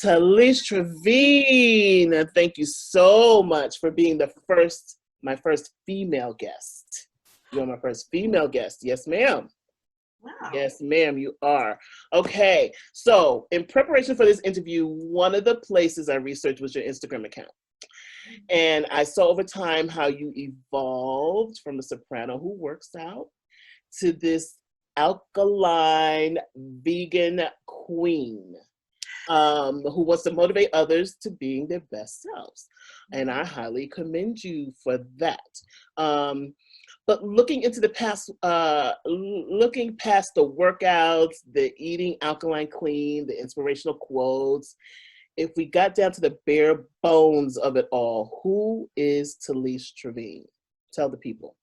Talise Trevigne, thank you so much for being my first female guest. You're my first female guest. Yes, ma'am. Wow. Yes, ma'am, you are. Okay, so in preparation for this interview, one of the places I researched was your Instagram account. And I saw over time how you evolved from a soprano who works out to this alkaline vegan queen who wants to motivate others to being their best selves. And I highly commend you for that. But looking into the past, looking past the workouts, the eating alkaline clean, the inspirational quotes, if we got down to the bare bones of it all, who is Talise Trevigne? Tell the people.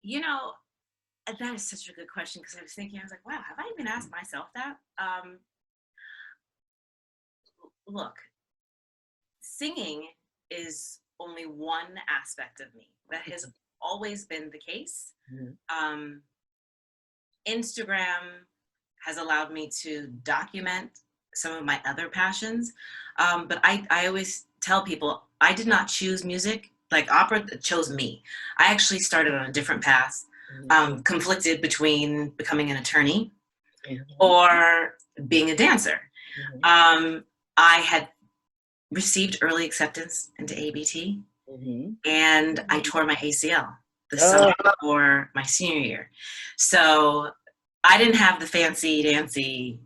You know, that is such a good question because I was thinking, I was like, wow, have I even asked myself that? Look, singing is only one aspect of me. That has always been the case. Mm-hmm. Instagram has allowed me to document some of my other passions. But I always tell people, I did not choose music. Like opera chose me. I actually started on a different path, conflicted between becoming an attorney or being a dancer. I had received early acceptance into ABT, and I tore my ACL the summer before my senior year. So I didn't have the fancy dancy,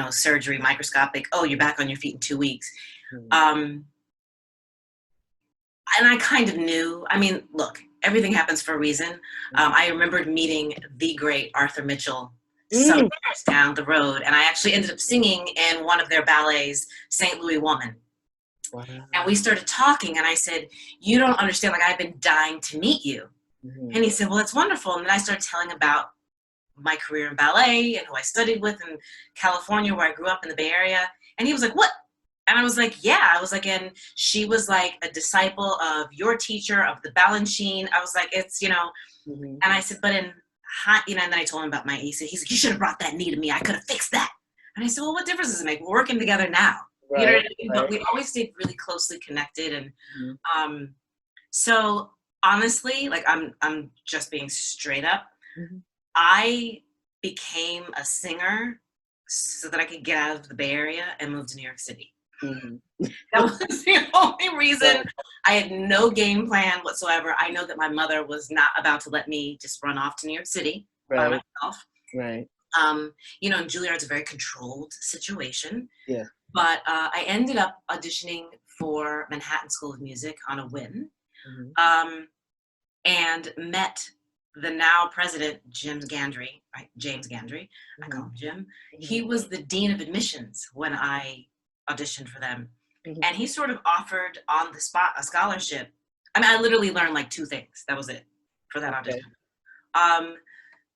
surgery, microscopic, oh, you're back on your feet in 2 weeks. And I kind of knew, I mean, look, everything happens for a reason. I remembered meeting the great Arthur Mitchell some years down the road, and I actually ended up singing in one of their ballets, St. Louis Woman. Wow. And we started talking, and I said, you don't understand, like, I've been dying to meet you. And he said, well, that's wonderful. And then I started telling about my career in ballet and who I studied with in California, where I grew up in the Bay Area. And he was like, what? And I was like, yeah. I was like, and she was like a disciple of your teacher, of the Balanchine. I was like, it's, and I said, but and then I told him about my ACL. He's like, you should have brought that knee to me. I could have fixed that. And I said, well, what difference does it make? We're working together now. Right, you know what I mean? But we always stayed really closely connected. And so honestly, like I'm just being straight up. I became a singer so that I could get out of the Bay Area and move to New York City. That was the only reason. I had no game plan whatsoever. I know that my mother was not about to let me just run off to New York City by myself. Right. And Juilliard's a very controlled situation. Yeah. But I ended up auditioning for Manhattan School of Music on a whim, and met the now president, James Gandry. I call him Jim. He was the dean of admissions when I auditioned for them. And he sort of offered on the spot a scholarship. I mean, I literally learned like 2 things. That was it for that audition.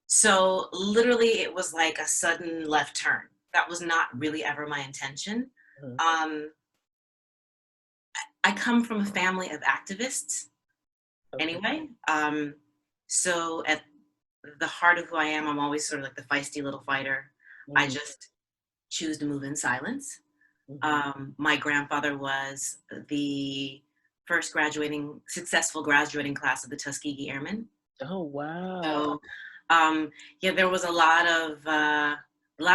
So literally it was like a sudden left turn. That was not really ever my intention. I come from a family of activists anyway. So at the heart of who I am, I'm always sort of like the feisty little fighter. I just choose to move in silence. My grandfather was the first successful graduating class of the Tuskegee Airmen. Oh, wow. So, there was a lot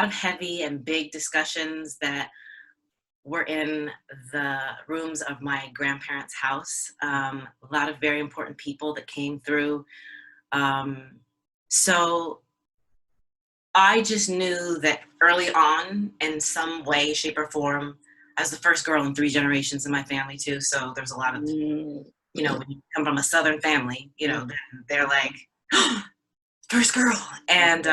of heavy and big discussions that were in the rooms of my grandparents' house. A lot of very important people that came through. So I just knew that early on, in some way, shape, or form, I was the first girl in 3 generations in my family too. So there's a lot of, when you come from a Southern family, they're like, oh, first girl. And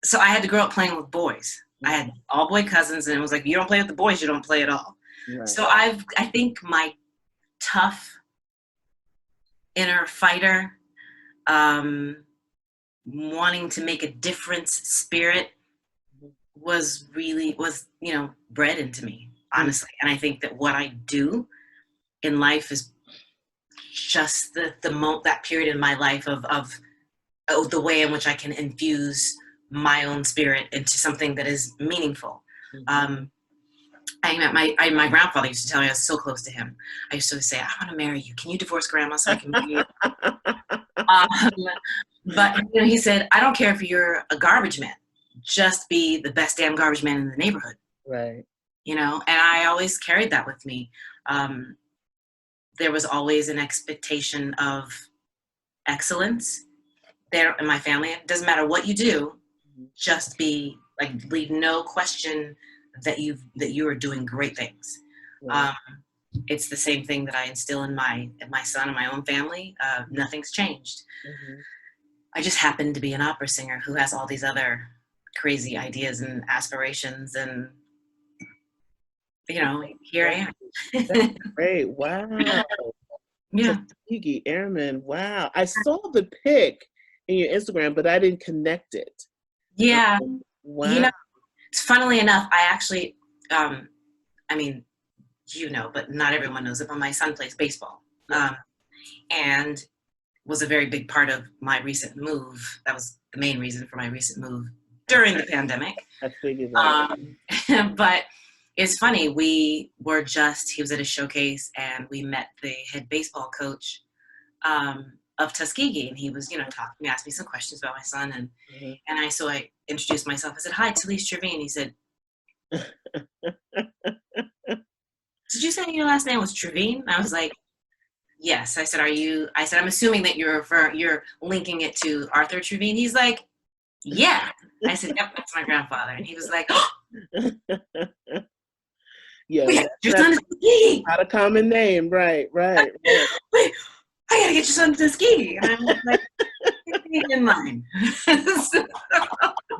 so I had to grow up playing with boys. I had all boy cousins, and it was like, you don't play with the boys, you don't play at all. Right. So I think my tough inner fighter, wanting to make a difference spirit was bred into me, honestly. And I think that what I do in life is just that period in my life of the way in which I can infuse my own spirit into something that is meaningful. My grandfather used to tell me, I was so close to him. I used to say, I want to marry you. Can you divorce grandma so I can marry you? But he said, I don't care if you're a garbage man. Just be the best damn garbage man in the neighborhood. Right. And I always carried that with me. There was always an expectation of excellence there in my family. It doesn't matter what you do, just be like, leave no question that you are doing great things. Right. It's the same thing that I instill in my son and my own family. Nothing's changed. I just happen to be an opera singer who has all these other crazy ideas and aspirations, and here I am. That's great. Wow. Yeah. Tuskegee Airmen. Wow. I saw the pic in your Instagram, but I didn't connect it. Yeah. Wow. Funnily enough, I actually, but not everyone knows it, but my son plays baseball. And was a very big part of my recent move. That was the main reason for my recent move during the pandemic. I figured that. But it's funny, he was at a showcase and we met the head baseball coach of Tuskegee, and he was, talking to me, asked me some questions about my son, and so I introduced myself. I said, "Hi, Talise Trevigne." He said, "Did you say your last name was Trevigne?" I was like, "Yes." I said, "I'm assuming that you're linking it to Arthur Trevigne." He's like, "Yeah." I said, "Yep, that's my grandfather." And he was like, "Oh, yeah, your son is Tuskegee." Not a common name, right. Wait, I gotta get your son to Tuskegee. And I was like, in mine.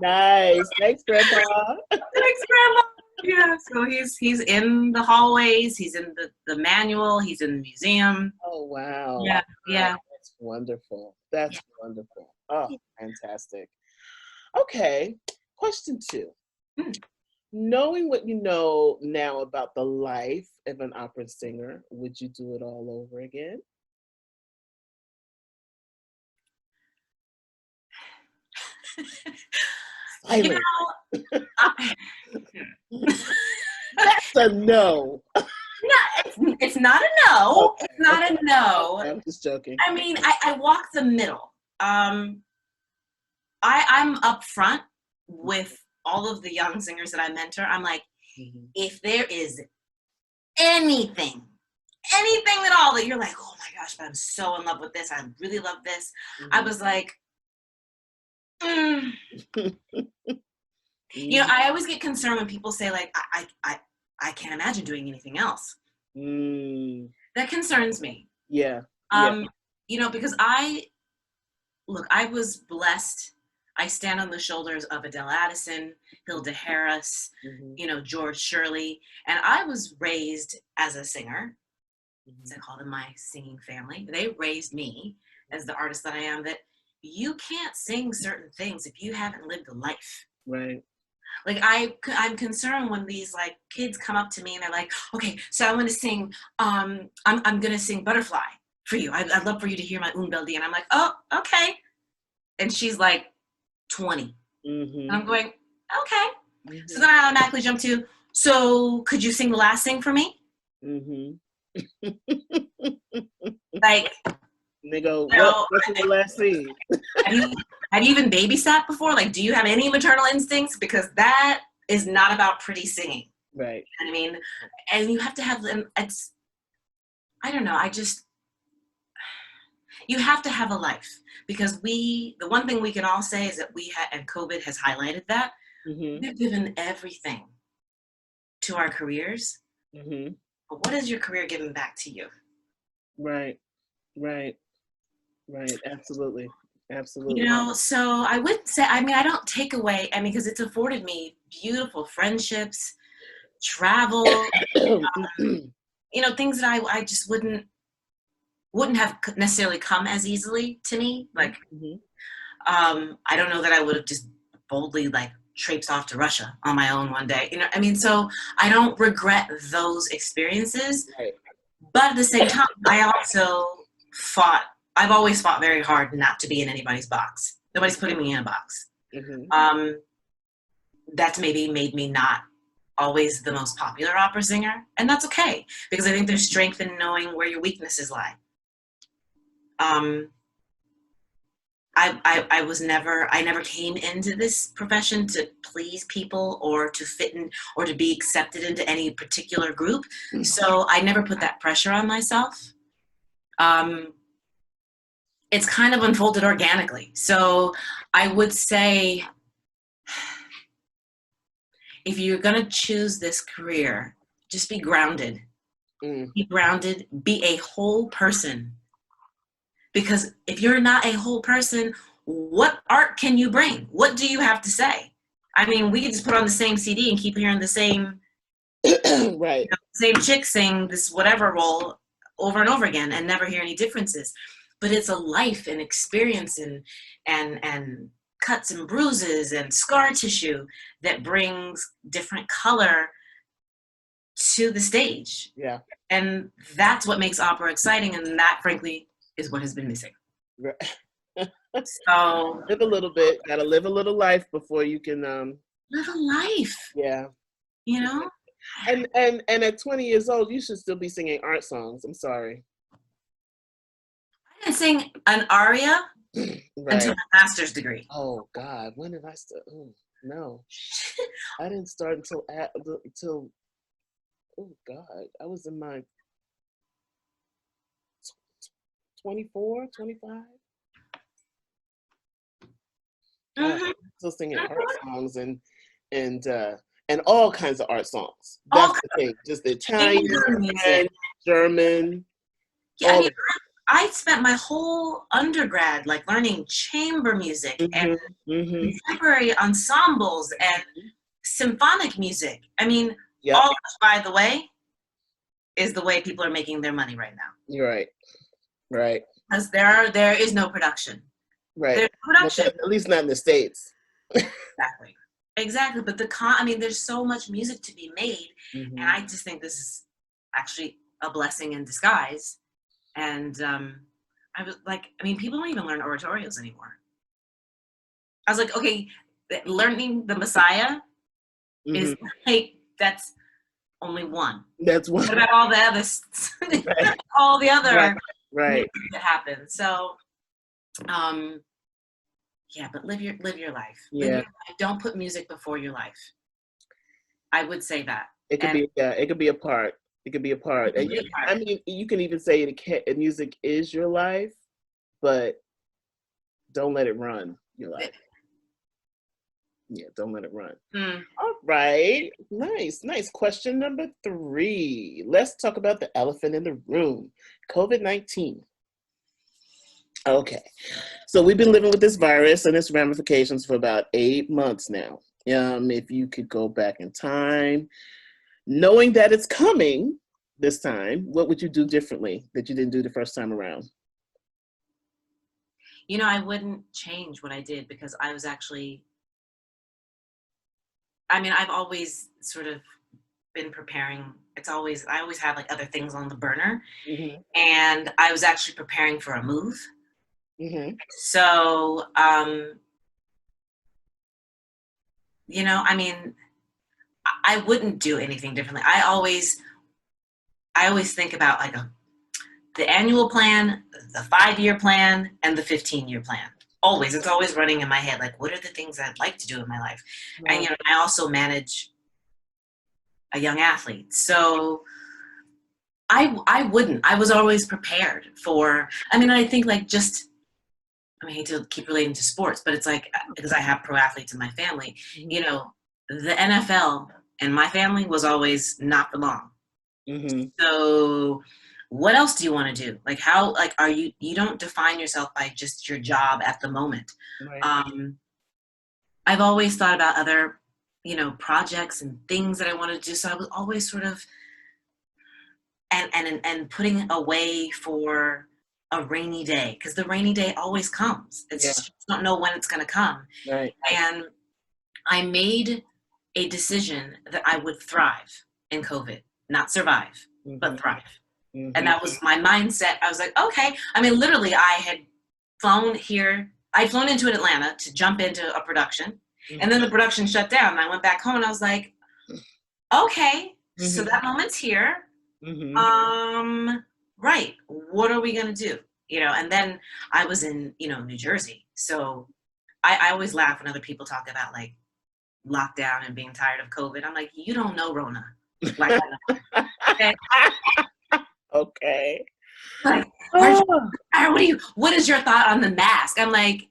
Nice. Thanks, Grandpa. Thanks, Grandma. Yeah, so he's in the hallways, he's in the manual, he's in the museum. Oh, wow. Yeah. That's wonderful. That's wonderful. Oh, fantastic. Okay, question 2. Knowing what you know now about the life of an opera singer, would you do it all over again? Silence. That's a no. No, it's not a no. Okay. It's not a no. I'm just joking. I walk the middle. I'm upfront with all of the young singers that I mentor. I'm like, if there is anything at all that you're like, oh my gosh, but I'm so in love with this, I really love this. I was like, I always get concerned when people say like, I can't imagine doing anything else. That concerns me. Yeah. Because I was blessed. I stand on the shoulders of Adele Addison, Hilda Harris, George Shirley. And I was raised as a singer, as I call them my singing family. They raised me as the artist that I am, that you can't sing certain things if you haven't lived a life. Right. Like I'm concerned when these like kids come up to me and they're like, okay, so I'm going to sing, I'm going to sing Butterfly for you. I'd love for you to hear my Un Bel Dia. And I'm like, oh, okay. And she's like 20. And I'm going, okay. So then I automatically jump to, so could you sing the last thing for me? Like, they go, what's the last scene? Have you even babysat before? Like, do you have any maternal instincts? Because that is not about pretty singing. Right. I mean, and you have to have them. I don't know. You have to have a life, because the one thing we can all say is that and COVID has highlighted that, we've given everything to our careers. But what is your career giving back to you? Right. Absolutely. So I would say, I don't take away, because it's afforded me beautiful friendships, travel, things that I just wouldn't have necessarily come as easily to me. Like, I don't know that I would have just boldly like traipsed off to Russia on my own one day. So I don't regret those experiences. Right. But at the same time, I've always fought very hard not to be in anybody's box. Nobody's putting me in a box. That's maybe made me not always the most popular opera singer, and that's okay, because I think there's strength in knowing where your weaknesses lie. I never came into this profession to please people or to fit in or to be accepted into any particular group. So I never put that pressure on myself. It's kind of unfolded organically. So I would say, if you're going to choose this career, just be grounded. Be grounded, be a whole person. Because if you're not a whole person, what art can you bring? What do you have to say? I mean, we could just put on the same CD and keep hearing the same, right, same chick sing this whatever role over and over again and never hear any differences. But it's a life and experience and cuts and bruises and scar tissue that brings different color to the stage. Yeah. And that's what makes opera exciting, and that, frankly, is what has been missing. Right. So live a little bit. Gotta live a little life before you can live a life. Yeah. You know? And at 20 years old, you should still be singing art songs. I'm sorry. I didn't sing an aria until my master's degree. Oh God, when did I start? Oh, no, I didn't start until oh God, I was in my 24, 25. Still singing art songs and all kinds of art songs. That's the thing. Just the Italian, French, German. Yeah, I mean, I spent my whole undergrad like learning chamber music and contemporary ensembles and symphonic music. I mean, all of which, by the way, is the way people are making their money right now. You're right. Right. Because there is no production. Right. There's production. At least not in the States. Exactly. But I mean, there's so much music to be made. And I just think this is actually a blessing in disguise. And I was like, I mean, people don't even learn oratorios anymore. I was like, okay, learning the Messiah is like, that's only one. That's one. What about all the others? All the other right that happens. So yeah, but live your life. Yeah. Live your life. Don't put music before your life. I would say that. It could be a part. It could be a part. And I mean, you can even say music is your life, but don't let it run your life. Yeah, don't let it run. All right. Nice. Question number 3. Let's talk about the elephant in the room, COVID-19. Okay. So we've been living with this virus and its ramifications for about 8 months now. If you could go back in time, knowing that it's coming this time, what would you do differently that you didn't do the first time around? You know, I wouldn't change what I did because I was actually, I mean, I've always sort of been preparing. I always have like other things on the burner. And I was actually preparing for a move. So, you know, I mean, I wouldn't do anything differently. I always think about like the annual plan, the 5-year plan, and the 15-year plan. Always, it's always running in my head. Like, what are the things I'd like to do in my life? And, you know, I also manage a young athlete. So I wouldn't. I was always prepared for, I mean, I think like I hate to keep relating to sports, but it's like, because I have pro athletes in my family, you know, the NFL in my family was always not for long. So what else do you want to do? Like how, like, you don't define yourself by just your job at the moment. I've always thought about other, you know, projects and things that I wanted to do. So I was always sort of, and putting away for a rainy day, because the rainy day always comes. It's just, you don't know when it's going to come. And I made a decision that I would thrive in COVID, not survive, but thrive. And that was my mindset. I was like, okay. I mean, literally, I had flown into Atlanta to jump into a production. And then the production shut down. And I went back home and I was like, okay, so Mm-hmm. that moment's here. Mm-hmm. Right. What are we gonna do? And then I was in, New Jersey. So I always laugh when other people talk about like lockdown and being tired of COVID. I'm like, you don't know Rona. Like I know. Okay. Okay. Like, Oh. what is your thought on the mask? I'm like,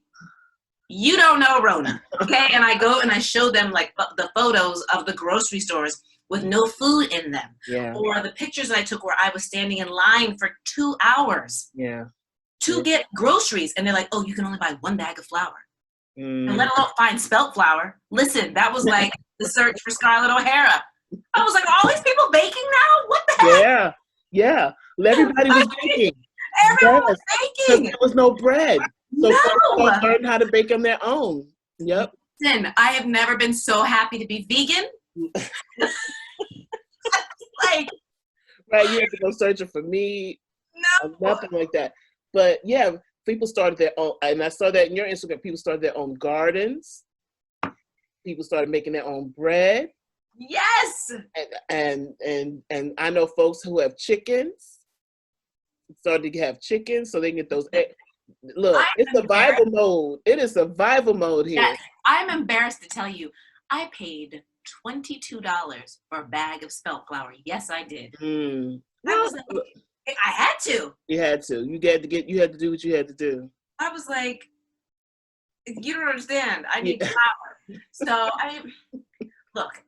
you don't know Rona. Okay. And I go and I show them like the photos of the grocery stores with no food in them. Yeah. Or the pictures that I took where I was standing in line for 2 hours Yeah. to get groceries. And they're like, oh, you can only buy one bag of flour. And Mm. let alone find spelt flour. Listen, that was like the search for Scarlett O'Hara. I was like, all these people baking now? What the heck? Yeah. Yeah. Everybody was baking. Everyone was Because baking. there was no bread. So folks No. learned how to bake on their own. Yep. Listen, I have never been so happy to be vegan. Like, Right. You have to go searching for meat. no. Nothing like that. But yeah, people started their own, and I saw that in your Instagram, people started their own gardens. People started making their own bread. Yes. And I know folks who have chickens, started to have chickens so they can get those eggs. Look, it's survival mode. It is survival mode here. Yes. I'm embarrassed to tell you, I paid $22 for a bag of spelt flour. Yes, I did. Mm. I was like, I had to. You had to. You had to do what you had to do. I was like, you don't understand. I need flour. So I mean, look,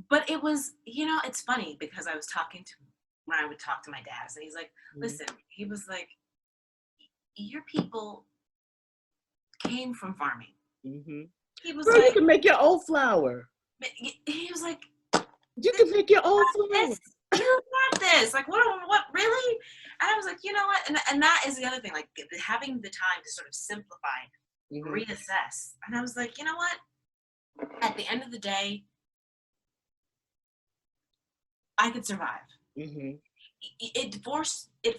but it was, it's funny because I was talking to when I would talk to my dad, and he's like, listen, he was like, your people came from farming. Mm-hmm. He was Girl, like, you can make your own flour. he was like, you can make your own flour. You got this. Like, what really? And I was like, you know what? And that is the other thing, like having the time to sort of simplify, reassess. And I was like, you know what? At the end of the day, I could survive. Mm-hmm. It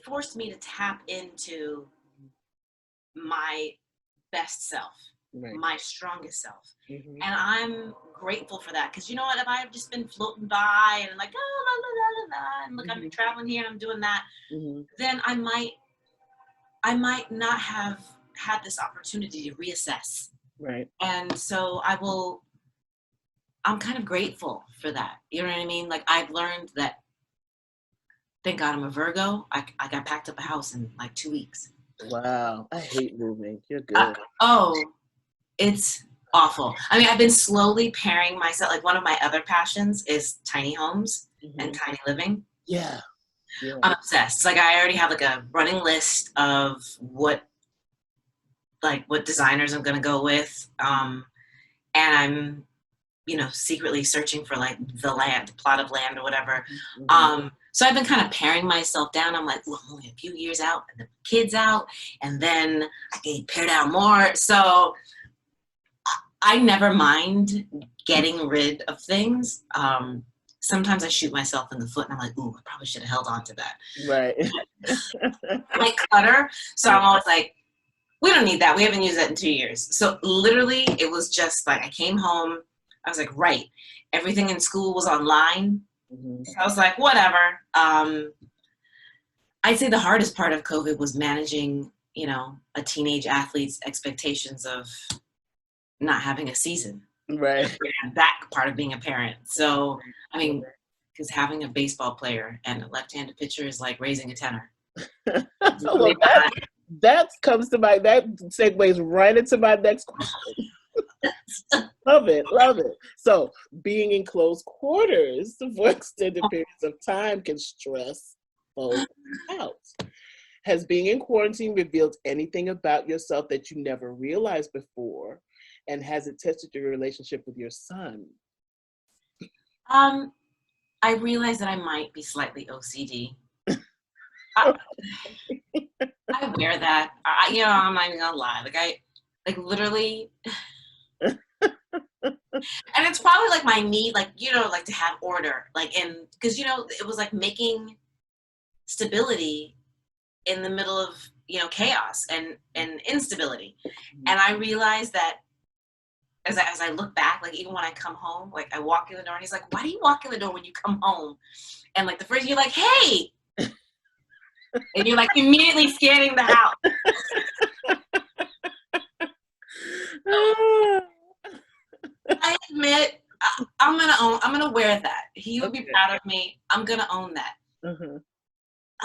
forced me to tap into my best self, my strongest self. And I'm grateful for that. Because you know what? If I have just been floating by and like, oh, la, la, la, la, la, and look, I'm traveling here and I'm doing that, then I might not have had this opportunity to reassess. Right. And so I'm kind of grateful for that. You know what I mean? Like, I've learned that, thank God I'm a Virgo. I got packed up a house in like 2 weeks. Wow. I hate moving. You're good. It's awful. I mean, I've been slowly pairing myself. Like, one of my other passions is tiny homes and tiny living. Yeah. I'm obsessed. It's like I already have like a running list of what designers I'm gonna go with. And I'm, secretly searching for like the plot of land or whatever. So I've been kind of paring myself down. I'm like, well, I'm only a few years out, and the kids out, and then I can pare down more. So I never mind getting rid of things. Sometimes I shoot myself in the foot, and I'm like, ooh, I probably should have held on to that. Right. I like clutter, so I'm always like, we don't need that. We haven't used that in 2 years. So literally, it was just like I came home. I was like, right. Everything in school was online. So I was like, whatever. I'd say the hardest part of COVID was managing, a teenage athlete's expectations of not having a season. Right. That part of being a parent. So, I mean, because having a baseball player and a left-handed pitcher is like raising a tenor. Well, that segues right into my next question. Love it. So, being in close quarters for extended periods of time can stress folks out. Has being in quarantine revealed anything about yourself that you never realized before? And has it tested your relationship with your son? I realized that I might be slightly OCD. I wear that. I'm not even gonna lie. Like literally. And it's probably like my need, like to have order, like because it was like making stability in the middle of chaos and instability. And I realized that as I look back, like even when I come home, like I walk in the door and he's like, why do you walk in the door when you come home? And like the first you're like, hey, and you're like immediately scanning the house. I admit, I'm gonna wear that. He would be proud of me. I'm gonna own that.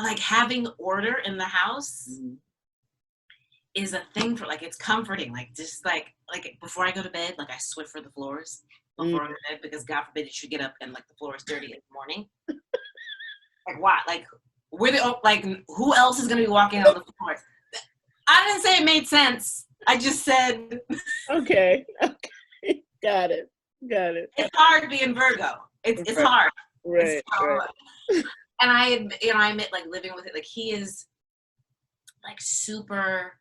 Like having order in the house is a thing for like, it's comforting. Like just like before I go to bed, like I Swiffer the floors before I go to bed, because God forbid you should get up and like the floor is dirty in the morning. Like what? Like who else is gonna be walking on the floors? I didn't say it made sense. I just said Okay. Got it. It's hard being Virgo. It's hard. Right. And I admit like living with it, like he is like super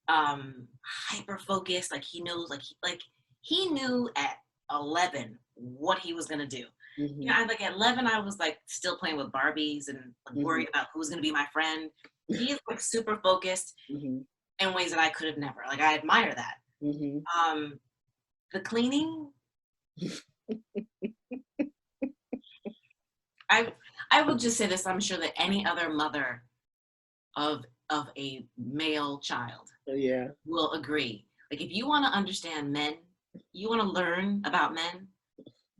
hyper focused. Like he knows, like he knew at 11 what he was gonna do. You know, like at 11 I was like still playing with Barbies and like worried about who's gonna be my friend. He is like super focused in ways that I could have never. Like I admire that. The cleaning, I will just say this. I'm sure that any other mother of a male child will agree. Like if you want to understand men, you want to learn about men,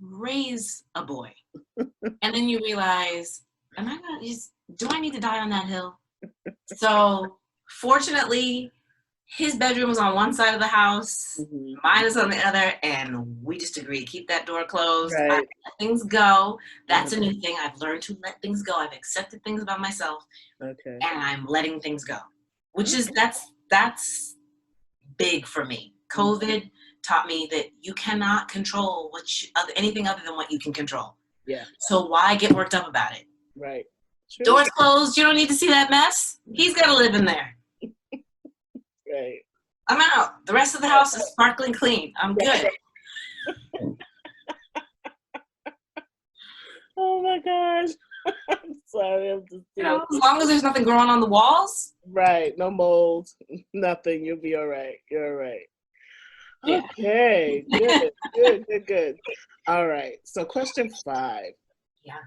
raise a boy. And then you realize, do I need to die on that hill? So fortunately, his bedroom was on one side of the house, mine is on the other, and we just agreed to keep that door closed. I let things go. That's a new thing. I've learned to let things go. I've accepted things about myself, and I'm letting things go, which is that's big for me. COVID taught me that you cannot control anything other than what you can control. Yeah. So why get worked up about it? Right. True. Doors closed. You don't need to see that mess. He's got to live in there. Right. I'm out. The rest of the house is sparkling clean. I'm good. Oh my gosh. I'm sorry. I'm just as long as there's nothing growing on the walls. Right. No mold. Nothing. You'll be all right. You're all right. Yeah. Okay. Good. All right. So question 5. Yeah.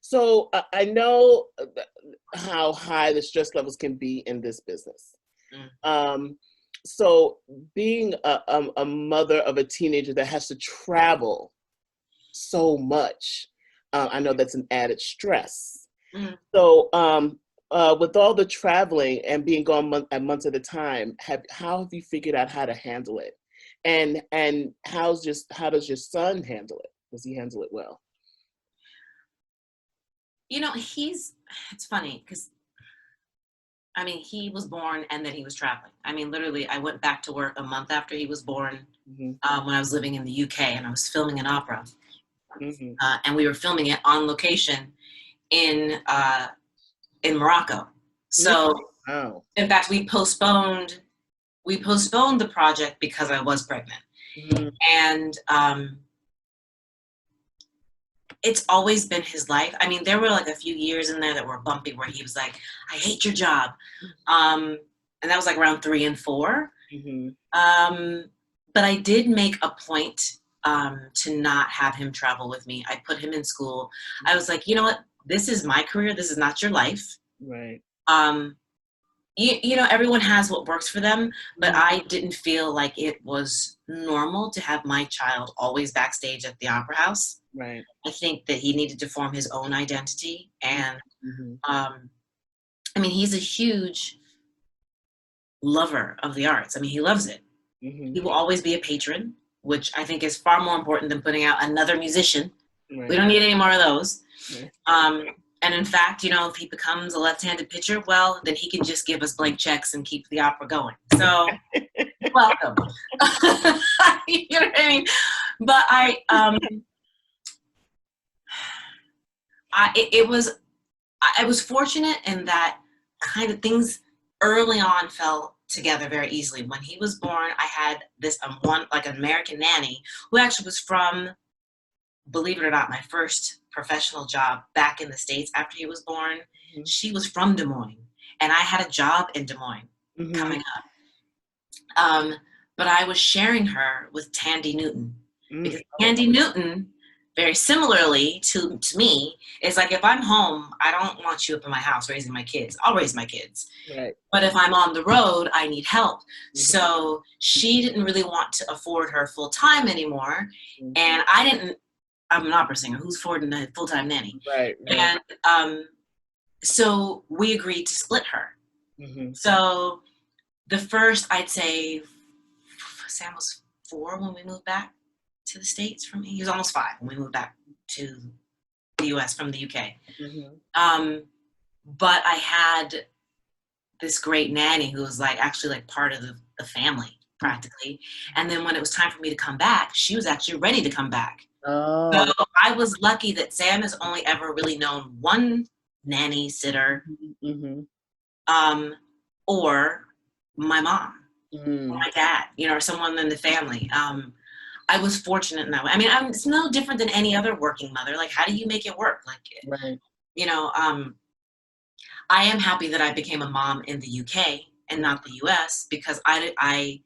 So I know how high the stress levels can be in this business. So being a mother of a teenager that has to travel so much, I know that's an added stress. So with all the traveling and being gone months at a time, how have you figured out how to handle it? And how does your son handle it? Does he handle it well? You know, it's funny because, I mean, he was born and then he was traveling. I mean, literally, I went back to work a month after he was born when I was living in the UK, and I was filming an opera. And we were filming it on location in Morocco. So, in fact, we postponed the project because I was pregnant. And it's always been his life. I mean, there were like a few years in there that were bumpy where he was like, I hate your job. And that was like around 3 and 4. But I did make a point to not have him travel with me. I put him in school. I was like, you know what? This is my career. This is not your life. Right. You know, everyone has what works for them, but I didn't feel like it was normal to have my child always backstage at the Opera House. Right. I think that he needed to form his own identity. And I mean, he's a huge lover of the arts. I mean, he loves it. He will always be a patron, which I think is far more important than putting out another musician. We don't need any more of those. And in fact, you know, if he becomes a left-handed pitcher, well, then he can just give us blank checks and keep the opera going. So, welcome. You know what I mean? But I was fortunate in that kind of things early on fell together very easily. When he was born, I had this an American nanny who actually was from, believe it or not, my first professional job back in the States after he was born. She was from Des Moines, and I had a job in Des Moines coming up. Um, but I was sharing her with Tandy Newton, because Oh, Tandy Newton, very similarly to me, is like, if I'm home, I don't want you up in my house raising my kids. I'll raise my kids. right. But if I'm on the road, I need help. Mhm. So she didn't really want to afford her full time anymore. Mhm. And I'm an opera singer. Who's affording a full time nanny? Right, right. And so we agreed to split her. Mm-hmm. So the first, I'd say, Sam was 4 when we moved back to the States from me. He was almost 5 when we moved back to the US from the UK. Mm-hmm. But I had this great nanny who was like actually like part of the family practically. And then when it was time for me to come back, she was actually ready to come back. So Oh. I was lucky that Sam has only ever really known one nanny sitter, Mm-hmm. or my mom, or Mm. my dad, or someone in the family. I was fortunate in that way. I mean, it's no different than any other working mother. Like, how do you make it work? Like, Right. I am happy that I became a mom in the UK and not the US, because I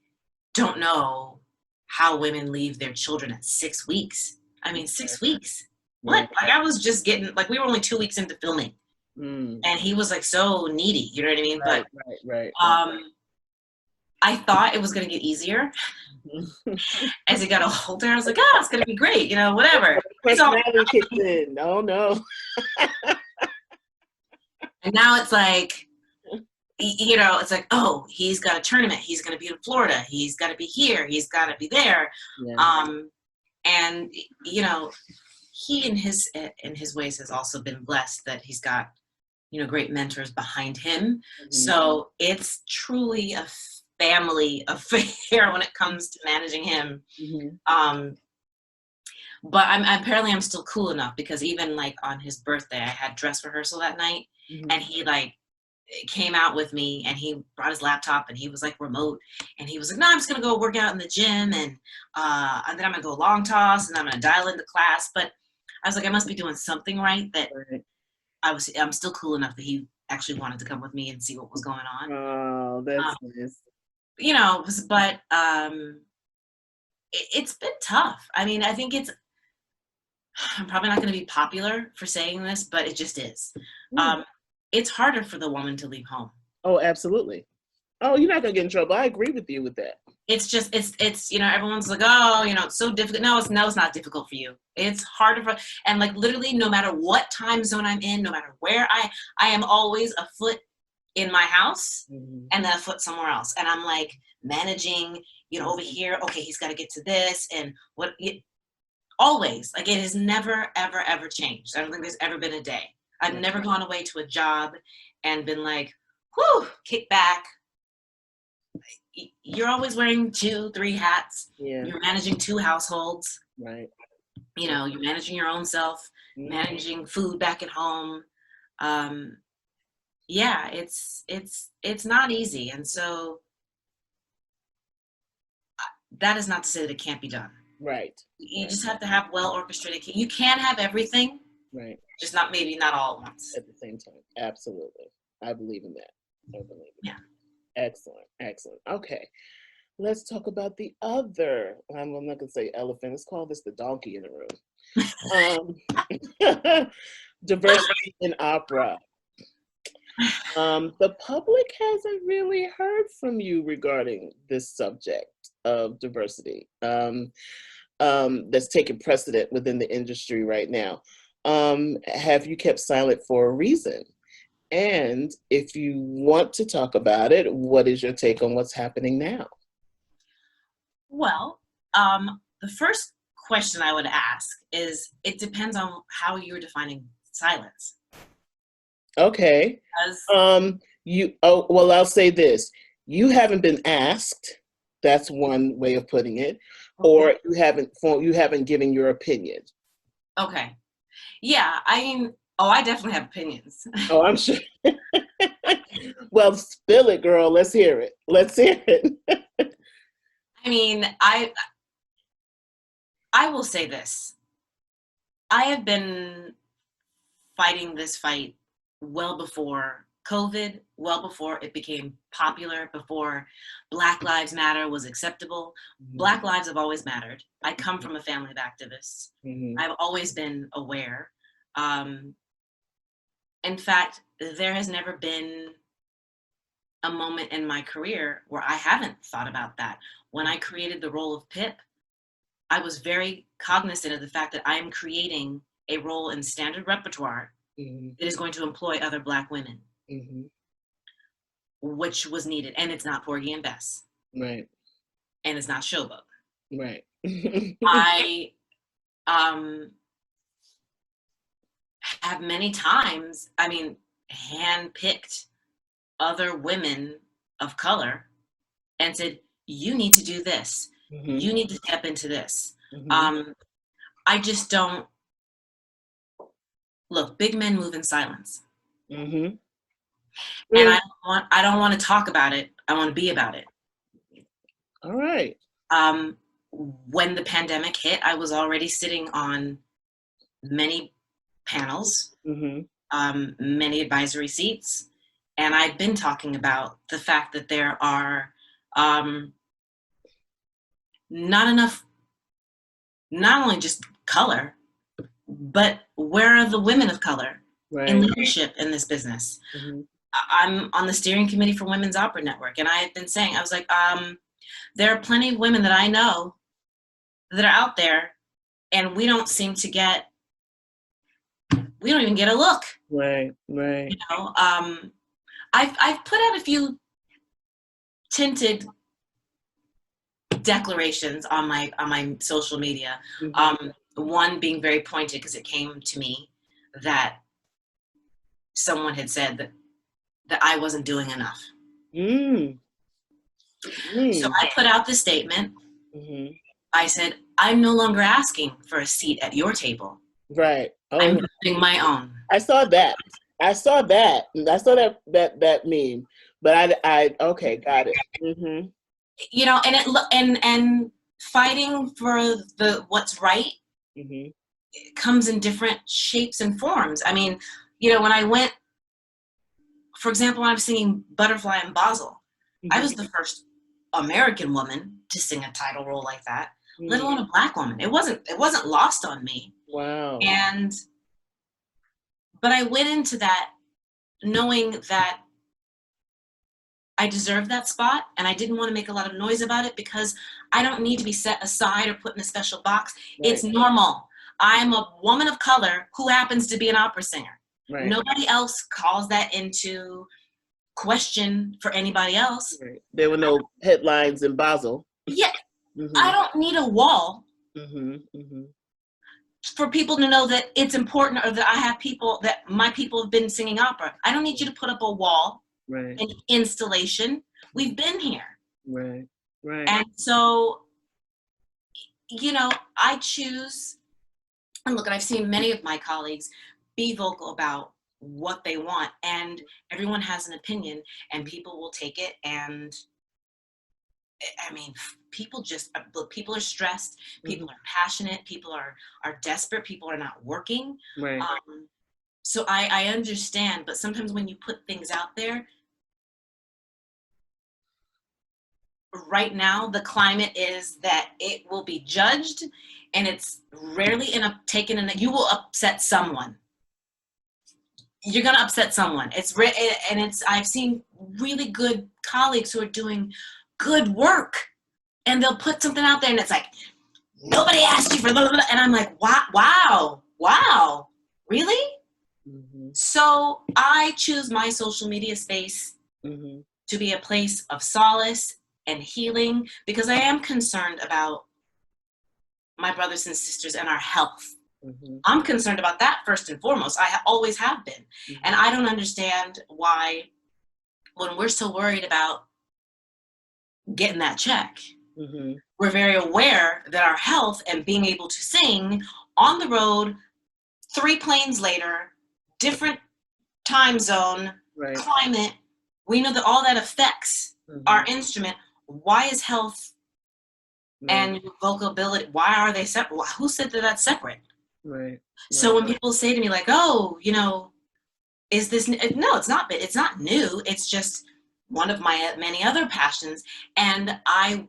don't know how women leave their children at 6 weeks. I mean, 6 weeks. What? Right. Like, I was just getting, like, we were only 2 weeks into filming, Mm. and he was like so needy, you know what I mean? Right, But right, I thought it was going to get easier right. as it got older. I was like, oh, it's going to be great, whatever. It's all, Personality kicked in. Oh no. and now it's like, it's like, oh, he's got a tournament. He's going to be in Florida. He's got to be here. He's got to be there. Yeah. And he in his ways has also been blessed that he's got great mentors behind him. Mm-hmm. So it's truly a family affair when it comes to managing him. Mm-hmm. But I'm still cool enough, because even like on his birthday, I had dress rehearsal that night, Mm-hmm. and he like came out with me, and he brought his laptop, and he was like remote, and he was like, no, I'm just gonna go work out in the gym, and then I'm gonna go long toss, and I'm gonna dial into class. But I was like, I must be doing something right, that Right. I'm still cool enough that he actually wanted to come with me and see what was going on. Oh, that's nice. But it's been tough. I mean, I think I'm probably not going to be popular for saying this, but it just is. Mm. It's harder for the woman to leave home. Oh, absolutely. Oh, you're not gonna get in trouble. I agree with you with that. It's just, it's everyone's like, oh, it's so difficult. No, it's not difficult for you. It's harder and like literally no matter what time zone I'm in, no matter where I am always a foot in my house, Mm-hmm. and then a foot somewhere else. And I'm like managing, over here, okay, he's got to get to this, and always, like, it has never, ever, ever changed. I don't think there's ever been a day. I've never gone away to a job and been like, whew, kick back. You're always wearing 2, 3 hats. Yeah. You're managing 2 households. Right. You're managing your own self, managing food back at home. Yeah, it's not easy. And so that is not to say that it can't be done. Right. You just have to have well orchestrated. You can have everything, right, just not all at once. at the same time. Absolutely. I believe in that. I believe in Yeah. that. Excellent. Excellent. Okay. Let's talk about the other. I'm not going to say elephant. Let's call this the donkey in the room. Diversity in opera. The public hasn't really heard from you regarding this subject of diversity that's taking precedent within the industry right now. Have you kept silent for a reason? And if you want to talk about it, what is your take on what's happening now? Well, the first question I would ask is, it depends on how you're defining silence. Okay. Well, I'll say this. You haven't been asked. That's one way of putting it. Or you haven't given your opinion. Okay. Yeah, I mean, I definitely have opinions. Oh, I'm sure. Well, spill it, girl. Let's hear it. Let's hear it. I mean, I will say this. I have been fighting this fight well before COVID, well before it became popular, before Black Lives Matter was acceptable. Black lives have always mattered. I come from a family of activists. I've always been aware. In fact, there has never been a moment in my career where I haven't thought about that. When I created the role of Pip, I was very cognizant of the fact that I am creating a role in standard repertoire that is going to employ other Black women, which was needed. And it's not Porgy and Bess. Right. And it's not Showboat. Right. I have many times, handpicked other women of color and said, you need to do this. You need to step into this. I just don't, look, big men move in silence. And I don't want to talk about it. I want to be about it. All right. When the pandemic hit, I was already sitting on many panels, many advisory seats, and I've been talking about the fact that there are not enough, not only just color, but where are the women of color in leadership in this business? I'm on the steering committee for Women's Opera Network, and I have been saying, I was like, there are plenty of women that I know that are out there, and we don't seem to get, we don't even get a look. Right. You know, I've put out a few tinted declarations on my social media. One being very pointed because it came to me that someone had said that I wasn't doing enough. So I put out this statement. I said, I'm no longer asking for a seat at your table. Right. I'm building my own. I saw that. That meme. But I okay, got it. You know, and fighting for what's right comes in different shapes and forms. I mean, you know, when I went, for example, when I was singing Butterfly in Basel, I was the first American woman to sing a title role like that, let alone a Black woman. It wasn't lost on me. Wow. But I went into that knowing that I deserved that spot, and I didn't want to make a lot of noise about it because I don't need to be set aside or put in a special box. Right. It's normal. I'm a woman of color who happens to be an opera singer. Right. Nobody else calls that into question for anybody else. Right. There were no headlines in Basel. Yeah. I don't need a wall for people to know that it's important, or that I have people, that my people have been singing opera. I don't need you to put up a wall. Right. An installation. We've been here. Right. And so, you know, I choose, and look, I've seen many of my colleagues be vocal about what they want, and everyone has an opinion, and people will take it. And I mean, people are stressed, people are passionate, people are desperate, people are not working. Right. So I understand, but sometimes when you put things out there, right now the climate is that it will be judged, and it's rarely taken in. You will upset someone. You're gonna upset someone. I've seen really good colleagues who are doing good work, and they'll put something out there, and it's like, nobody asked you for blah, blah, blah. And I'm like, wow, really? So I choose my social media space to be a place of solace and healing, because I am concerned about my brothers and sisters and our health. I'm concerned about that first and foremost. I always have been. And I don't understand why, when we're so worried about getting that check, we're very aware that our health and being able to sing on the road, 3 planes later, different time zone, climate, we know that all that affects our instrument. Why is health and vocal ability, why are they separate? Who said that that's separate? Right. So when people say to me like, oh, you know, is this, no, it's not new. It's just one of my many other passions. And I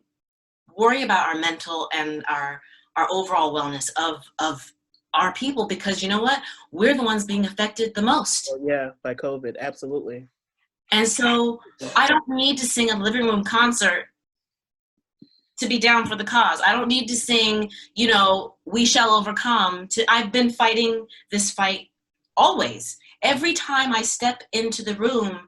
worry about our mental and our overall wellness of our people, because you know what? We're the ones being affected the most. Oh, yeah, by COVID, absolutely. And so I don't need to sing a living room concert to be down for the cause. I don't need to sing, you know, We Shall Overcome. I've been fighting this fight always. Every time I step into the room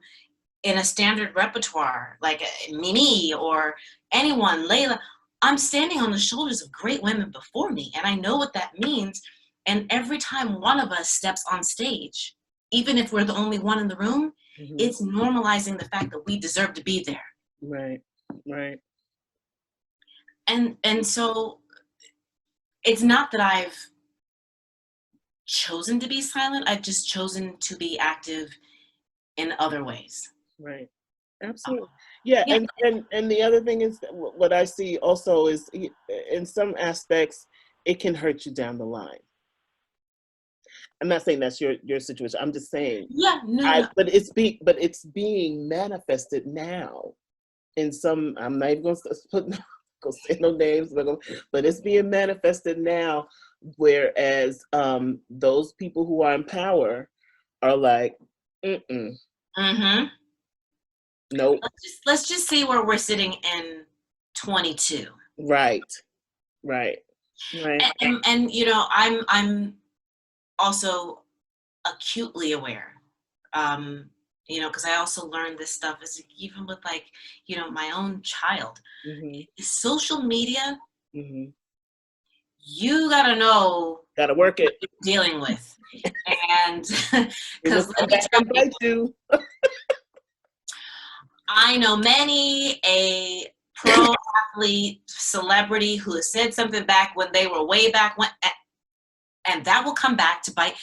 in a standard repertoire, like Mimi or anyone, Layla, I'm standing on the shoulders of great women before me, and I know what that means. And every time one of us steps on stage, even if we're the only one in the room, it's normalizing the fact that we deserve to be there. Right, right. And so it's not that I've chosen to be silent, I've just chosen to be active in other ways. Right. Absolutely. Yeah, Yeah. and the other thing is that what I see also is in some aspects it can hurt you down the line. I'm not saying that's your situation. I'm just saying Yeah, no. but it's being manifested now in some. I'm not even going to put go say no names, but it's being manifested now. Whereas those people who are in power are like, mm-mm, Mm-hmm. nope. Let's just see where we're sitting in 22. Right, right, right. And you know, I'm also acutely aware. You know, because I also learned this stuff is even with, like, you know, my own child. Mm-hmm, Social media, mm-hmm. you gotta know Gotta work what it. you're dealing with. And It will because let come me back tell and you, bite you. I know many a pro athlete celebrity who has said something back when they were way back when, and that will come back to bite.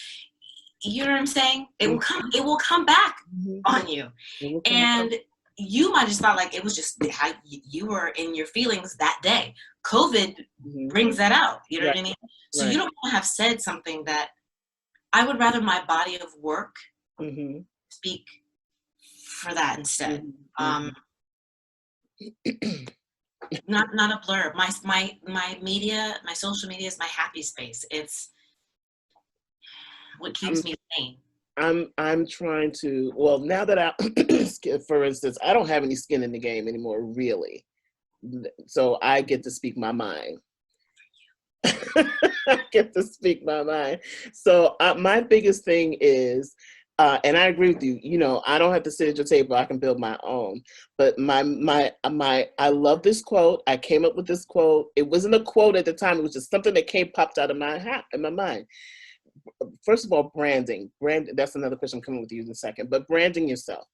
You know what I'm saying? It will come back Mm-hmm. on you. And you might just thought like it was just how you were in your feelings that day. COVID brings that out. You know what I mean? So you don't want to have said something that I would rather my body of work speak for that instead. Not a blur. My media, my social media is my happy space. It's what keeps me sane. I'm trying to, well, now that for instance, I don't have any skin in the game anymore, really. So I get to speak my mind. I get to speak my mind. So my biggest thing is, and I agree with you, you know, I don't have to sit at your table, I can build my own. But I love this quote. I came up with this quote. It wasn't a quote at the time, it was just something that popped out of in my mind. First of all, branding. That's another question I'm coming with you in a second, but branding yourself.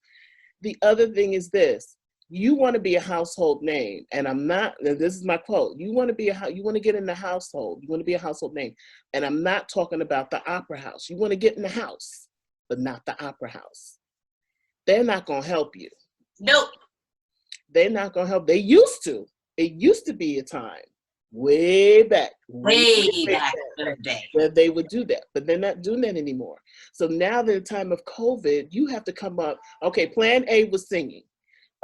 The other thing is this: you want to be a household name, and I'm not. This is my quote. You want to get in the household. You want to be a household name, and I'm not talking about the opera house. You want to get in the house, but not the opera house. They're not going to help you. Nope. They're not going to help. They used to. It used to be a time way back in the day where they would do that, but they're not doing that anymore. So now the time of COVID, you have to come up. Okay, plan A was singing.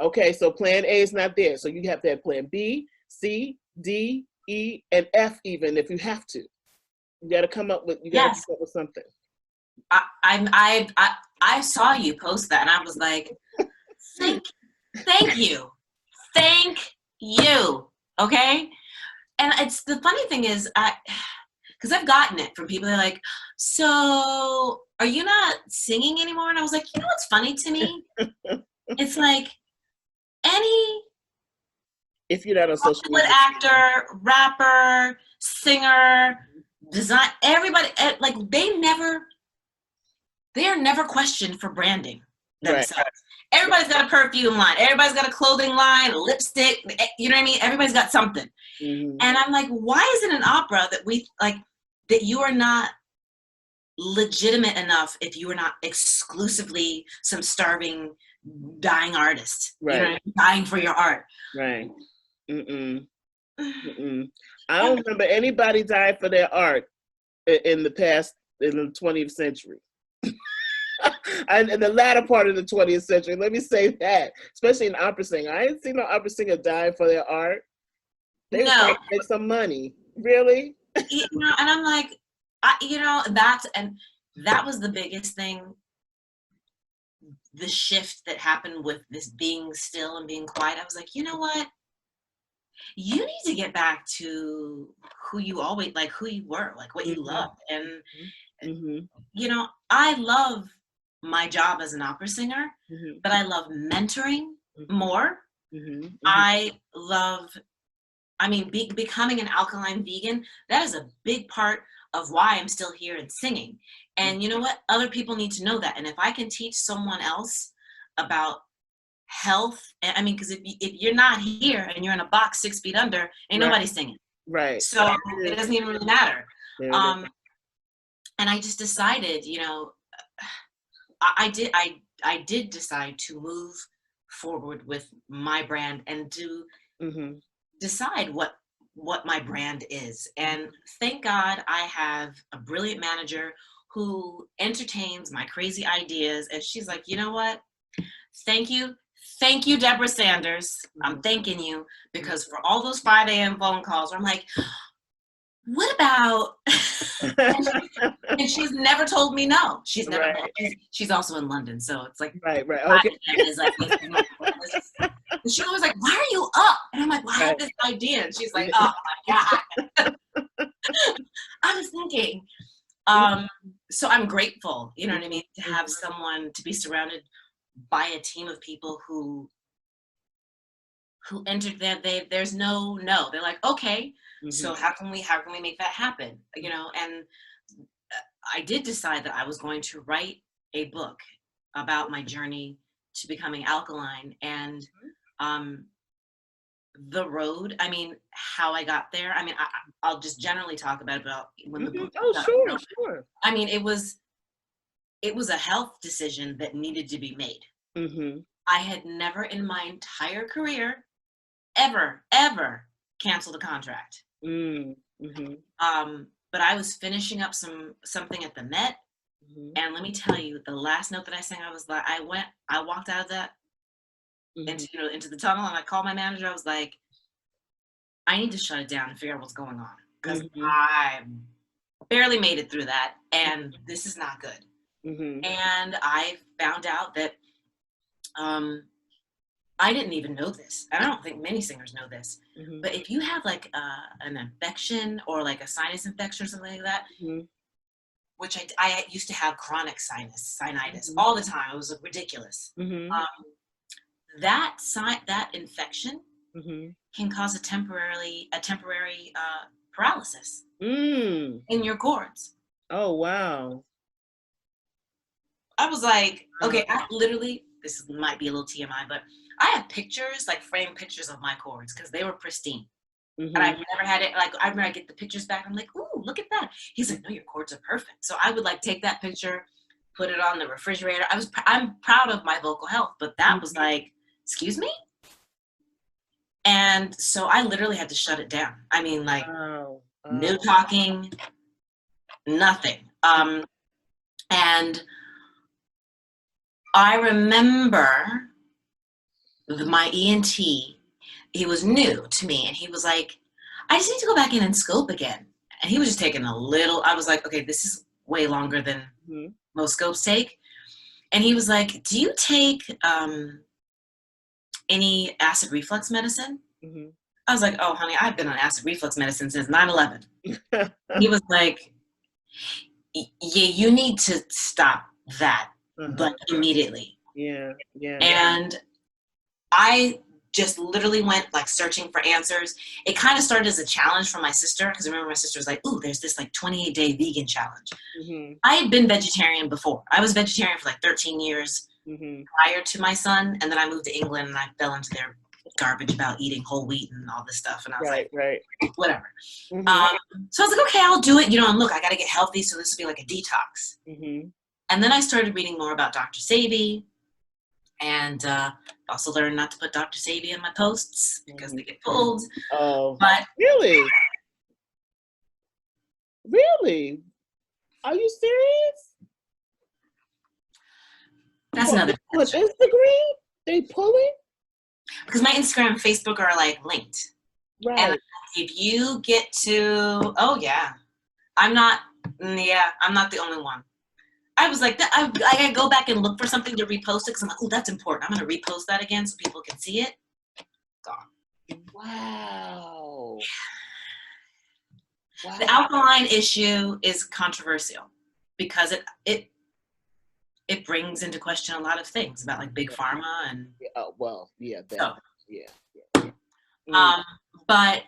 Okay, so plan A is not there. So you have to have plan B, C, D, E, and F even if you have to. You got to come up with something. I saw you post that and I was like, thank you. Okay. And it's the funny thing is because I've gotten it from people. They're like, so are you not singing anymore? And I was like, you know what's funny to me? It's like if you're not on social media, actor, rapper, singer, design, everybody, like they are never questioned for branding themselves. Right. Everybody's got a perfume line. Everybody's got a clothing line, a lipstick. You know what I mean? Everybody's got something. And I'm like, why is it an opera that you are not legitimate enough if you are not exclusively some starving, dying artist? Right. You know what I mean? Dying for your art. Right. I don't remember anybody dying for their art in the 20th century. And in the latter part of the 20th century, let me say that, especially an opera singer. I ain't seen no opera singer dying for their art. They were trying No, to make some money. Really? and I'm like, that was the biggest thing. The shift that happened with this being still and being quiet. I was like, you know what? You need to get back to who you always, like who you were, like what you loved. And, I love my job as an opera singer, but I love mentoring more. I love, becoming an alkaline vegan, that is a big part of why I'm still here and singing. And you know what? Other people need to know that. And if I can teach someone else about health, because if you're not here and you're in a box 6 feet under, ain't nobody singing. Right. So it doesn't even really matter. And I just decided, I did decide to move forward with my brand and to decide what my brand is. And thank God I have a brilliant manager who entertains my crazy ideas. And she's like, you know what? Thank you, Deborah Sanders. I'm thanking you, because for all those 5 a.m. phone calls where I'm like, what about? And she's never told me no. She's never. She's also in London, so it's like right. Okay. And she's always like, "Why are you up?" And I'm like, "Well, I have this idea." And she's like, "Oh my God." I was thinking. So I'm grateful, you know what I mean, to have someone, to be surrounded by a team of people who entered that there's no. They're like, okay, so how can we make that happen? And I did decide that I was going to write a book about my journey to becoming alkaline and the road. How I got there. I'll just generally talk about when the book. Sure. It was a health decision that needed to be made. I had never in my entire career ever canceled a contract. But I was finishing up something at the Met, and let me tell you, the last note that I sang, I was like, I walked out of that into the tunnel, and I called my manager. I was like, I need to shut it down and figure out what's going on, because I barely made it through that, and this is not good. And I found out that I didn't even know this. I don't think many singers know this, but if you have like an infection or like a sinus infection or something like that, which I used to have chronic sinusitis all the time. It was ridiculous. That infection can cause a temporary paralysis in your cords. Oh, wow. I was like, okay, I literally, this might be a little TMI, but I have pictures, like framed pictures of my cords, because they were pristine. And I've never had it, like, I remember I get the pictures back, I'm like, ooh, look at that. He's like, no, your cords are perfect. So I would like take that picture, put it on the refrigerator. I'm proud of my vocal health, but that was like, excuse me? And so I literally had to shut it down. No talking, nothing. And I remember my ENT, he was new to me, and he was like, I just need to go back in and scope again. And he was just taking a little, I was like, okay, this is way longer than most scopes take. And he was like, do you take any acid reflux medicine? I was like, oh, honey, I've been on acid reflux medicine since 9/11. He was like, yeah, you need to stop that, like immediately. Yeah. And I just literally went like searching for answers. It kind of started as a challenge for my sister, because I remember my sister was like, ooh, there's this like 28-day vegan challenge. I had been vegetarian before. I was vegetarian for like 13 years prior to my son, and then I moved to England and I fell into their garbage about eating whole wheat and all this stuff, and I was like, whatever. So I was like, okay, I'll do it, and look, I got to get healthy, so this will be like a detox. And then I started reading more about Dr. Sebi, and also learned not to put Dr. Sebi in my posts because they get pulled. Oh, but really? Are you serious? That's Well, another on Instagram, they pulling? because my Instagram and Facebook are like linked. And Right. if you get to, oh yeah, I'm not the only one. I was like, I gotta go back and look for something to repost it because I'm like, oh, that's important. I'm gonna repost that again so people can see it. Gone. Wow. Wow. The alkaline issue is controversial because it brings into question a lot of things about like big pharma and Well, yeah, that, so. yeah. But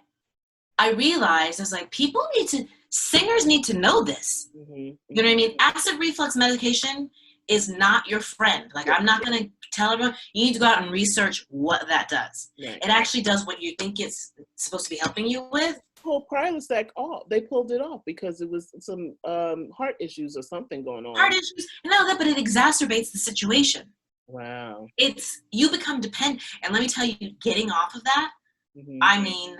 I realized I was like, singers need to know this. Mm-hmm. You know what I mean? Acid reflux medication is not your friend. Like, I'm not going to tell everyone. You need to go out and research what that does. Right. It actually does what you think it's supposed to be helping you with. Well, Prilosec off. They pulled it off because it was some heart issues or something going on. Heart issues, and all that, but it exacerbates the situation. Wow. You become dependent. And let me tell you, getting off of that, Mm-hmm. I mean,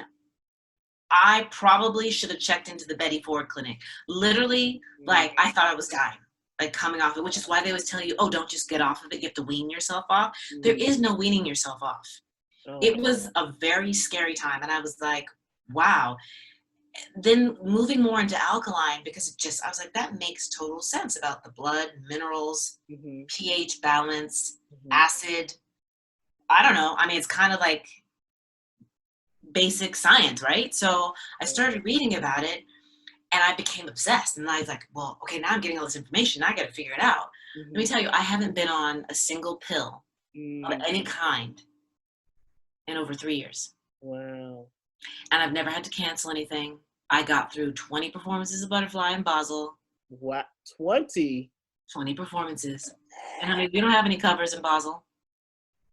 I probably should have checked into the Betty Ford clinic. Literally, like, I thought I was dying, like coming off it, which is why they always tell you, oh, don't just get off of it. You have to wean yourself off. Mm-hmm. There is no weaning yourself off. Oh. It was a very scary time. And I was like, wow. Then moving more into alkaline, because I was like, that makes total sense about the blood, minerals, mm-hmm. pH balance, mm-hmm. acid. I don't know. I mean, it's kind of like basic science, right? So I started reading about it and I became obsessed. And I was like, well, okay, now I'm getting all this information. Now I got to figure it out. Mm-hmm. Let me tell you, I haven't been on a single pill of any kind in over 3 years. Wow. And I've never had to cancel anything. I got through 20 performances of Butterfly in Basel. What? 20? 20 performances. And I mean, we don't have any covers in Basel.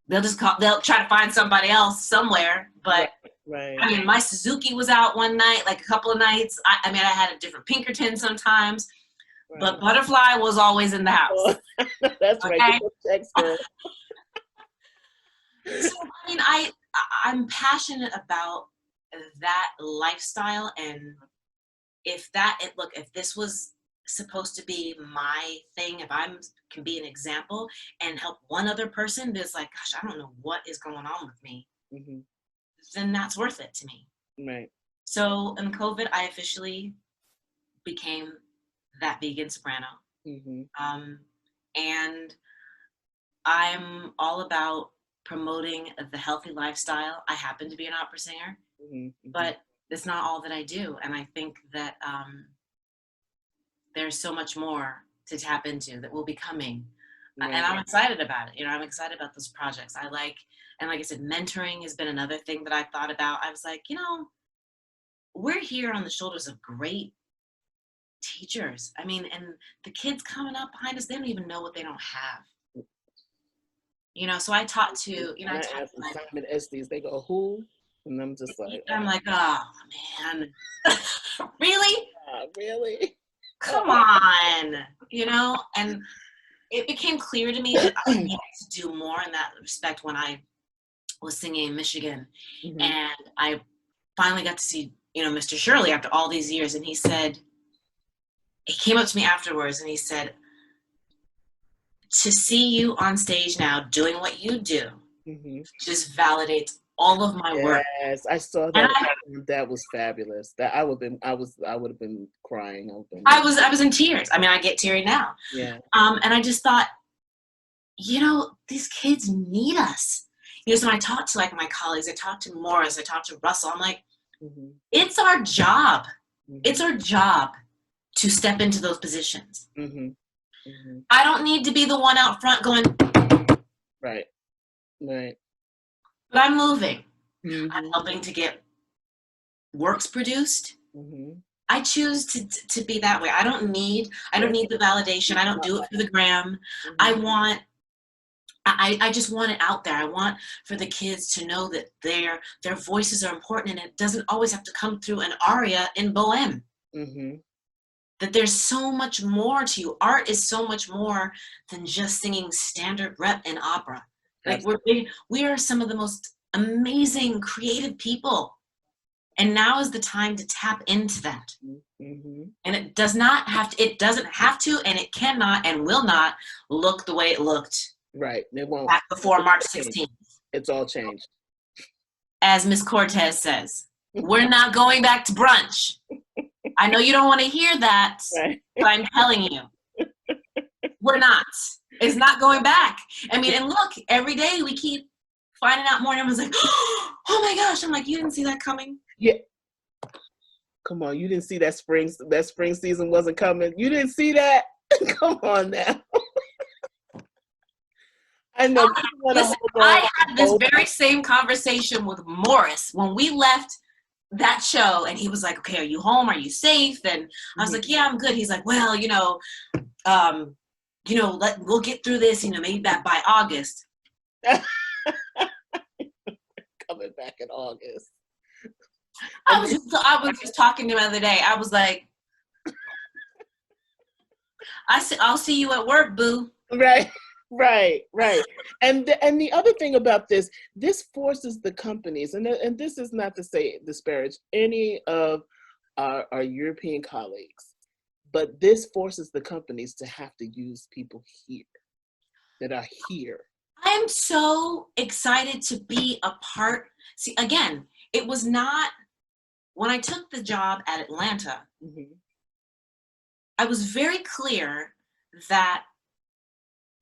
They'll try to find somebody else somewhere. But right. I mean, my Suzuki was out one night, like a couple of nights. I mean, I had a different Pinkerton sometimes, right. But Butterfly was always in the house. That's okay? Right. Thanks, girl. So, I mean, I'm passionate about that lifestyle, and if this was supposed to be my thing, if I can be an example and help one other person that's like, gosh, I don't know what is going on with me, mm-hmm. then that's worth it to me. Right. So in COVID, I officially became that vegan soprano. Mm-hmm. And I'm all about promoting the healthy lifestyle. I happen to be an opera singer, mm-hmm. but it's not all that I do. And I think that there's so much more to tap into that will be coming. Right. And I'm excited about it. I'm excited about those projects. And like I said, mentoring has been another thing that I thought about. I was like, we're here on the shoulders of great teachers. I mean, and the kids coming up behind us, they don't even know what they don't have. So I taught to, I ask Simon Estes, they go, who? And I'm just like, I'm like, oh man, really? Really? Come on, and it became clear to me that I needed to do more in that respect when I was singing in Michigan. Mm-hmm. And I finally got to see, Mr. Shirley after all these years. And he came up to me afterwards and he said, to see you on stage now doing what you do, mm-hmm. just validates all of my work. Yes, I saw that. That was fabulous. That I would have been crying. I was in tears. I mean, I get teary now. Yeah. And I just thought, these kids need us. So when I talked to my colleagues, I talked to Morris, I talked to Russell. I'm like, mm-hmm. It's our job. Mm-hmm. It's our job to step into those positions. Mm-hmm. Mm-hmm. I don't need to be the one out front going. Right. But I'm moving. Mm-hmm. I'm helping to get works produced. Mm-hmm. I choose to be that way. I don't need the validation. I don't do it for the gram. Mm-hmm. I just want it out there. I want for the kids to know that their voices are important, and it doesn't always have to come through an aria in Bohème. Mm-hmm. That there's so much more to you. Art is so much more than just singing standard rep in opera. Like we are some of the most amazing creative people. And now is the time to tap into that. Mm-hmm. And it doesn't have to, and it cannot and will not look the way it looked Right. They won't. Back before March 16th. It's all changed. As Miss Cortez says, we're not going back to brunch. I know you don't want to hear that, Right. but I'm telling you, we're not. It's not going back. I mean, and look, every day we keep finding out more, and everyone's like, oh my gosh. I'm like, you didn't see that coming? Yeah. Come on, you didn't see that spring season wasn't coming. You didn't see that? Come on now. I know. Listen, I had this very same conversation with Morris when we left that show, and he was like, okay, are you home? Are you safe? And I was like, yeah, I'm good. He's like, well, we'll get through this, maybe by August. Coming back in August. I was just talking to him the other day. I was like, I'll see you at work, boo. Right. And the other thing about this forces the companies, and this is not to say disparage any of our European colleagues, but this forces the companies to have to use people here that are here. I'm so excited to be a part. See, again, it was not, when I took the job at Atlanta, I was very clear that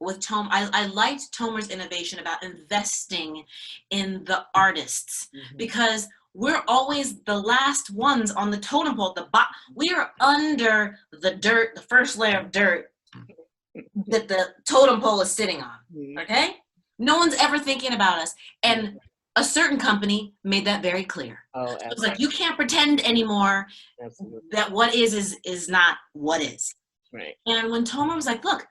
with Tom, I liked Tomer's innovation about investing in the artists, because we're always the last ones on the totem pole. We are under the dirt, the first layer of dirt that the totem pole is sitting on. Okay, no one's ever thinking about us, and a certain company made that very clear. Oh, it was like, you can't pretend anymore that what is not what is. Right. And when Tomer was like, look,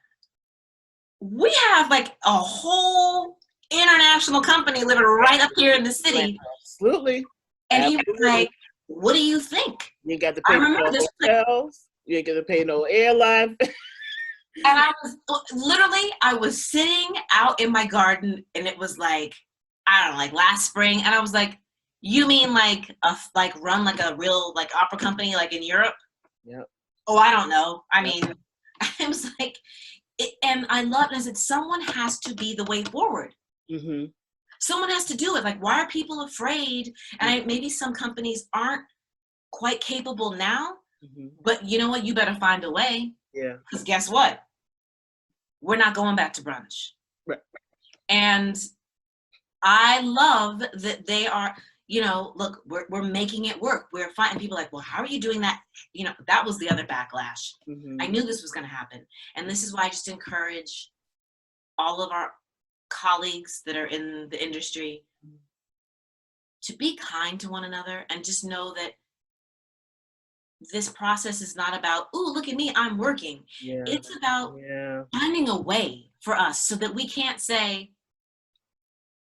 we have like a whole international company living right up here in the city. Absolutely. And he was like, what do you think? You ain't got to pay no hotels. You ain't got to pay no airline. And I was sitting out in my garden, and it was like, I don't know, like last spring. And I was like, you mean like run like a real like opera company like in Europe? Yeah. Oh, I don't know. I mean, I was like, and I loved it. I said, someone has to be the way forward. Someone has to do it. Like, why are people afraid? And maybe some companies aren't quite capable now, but you know what? You better find a way. Yeah. Because guess what? We're not going back to brunch. Right. And I love that they are, look, we're making it work. We're finding people like, well, how are you doing that? That was the other backlash. I knew this was going to happen. And this is why I just encourage all of our colleagues that are in the industry to be kind to one another, and just know that this process is not about, ooh, look at me, I'm working. Yeah. It's about finding a way for us so that we can't say,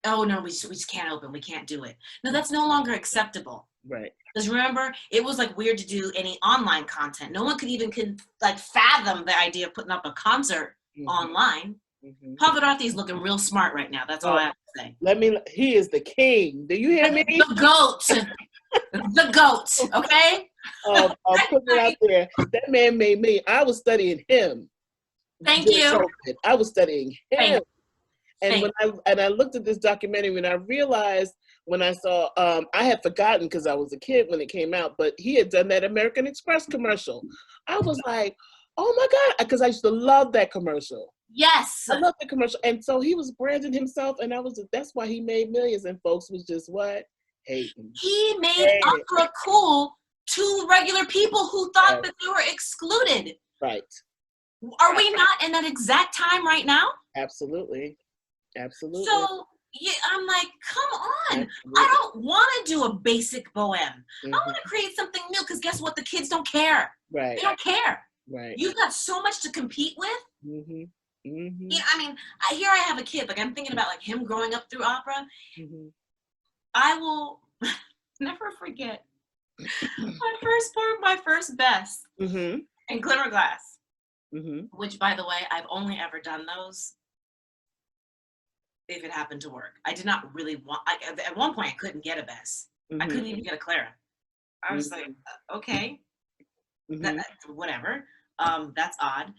oh no, we just can't open, we can't do it. No, that's no longer acceptable. Right. Because remember, it was like weird to do any online content. No one could even fathom the idea of putting up a concert online. Pavarotti's looking real smart right now. That's all I have to say. He is the king. Do you hear me? The goat. The goat, okay? I'll put it out there. That man made me. I was studying him. Thank you. I was studying him. And when I looked at this documentary, and I realized when I saw, I had forgotten because I was a kid when it came out, but he had done that American Express commercial. I was like, oh my God, because I used to love that commercial. Yes. I love the commercial. And so he was branding himself, and that's why he made millions, and folks was just what? Hating. He made opera cool to regular people who thought that they were excluded. Right. Are we not in that exact time right now? Absolutely. So I'm like, come on. Absolutely. I don't want to do a basic bohème. I want to create something new, because guess what? The kids don't care. Right. They don't care. Right. You've got so much to compete with. I mean, here I have a kid. Like, I'm thinking about like him growing up through opera. I will never forget my first best in Glimmer Glass, which, by the way, I've only ever done those if it happened to work. I did not really want, at one point I couldn't get a Bess. I couldn't even get a Clara. I was like, okay, whatever. That's odd.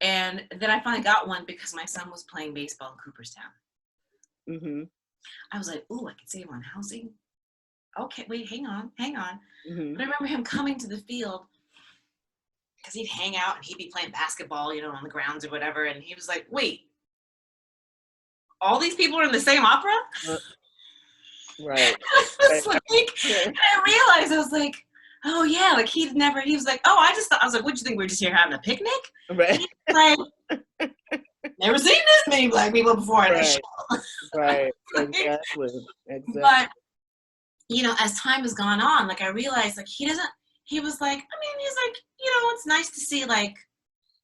And then I finally got one because my son was playing baseball in Cooperstown. Mm-hmm. I was like, ooh, I could save on housing. Okay, wait, hang on. Mm-hmm. But I remember him coming to the field because he'd hang out and he'd be playing basketball, on the grounds or whatever. And he was like, wait, all these people are in the same opera? Right. I was like, and I realized, I was like, oh yeah, like he was like, oh, I was like, what do you think, we're just here having a picnic? Right. And he was like, never seen this many black people before in this show. Right. Exactly. But, as time has gone on, like I realized, like he was like, he's like, it's nice to see like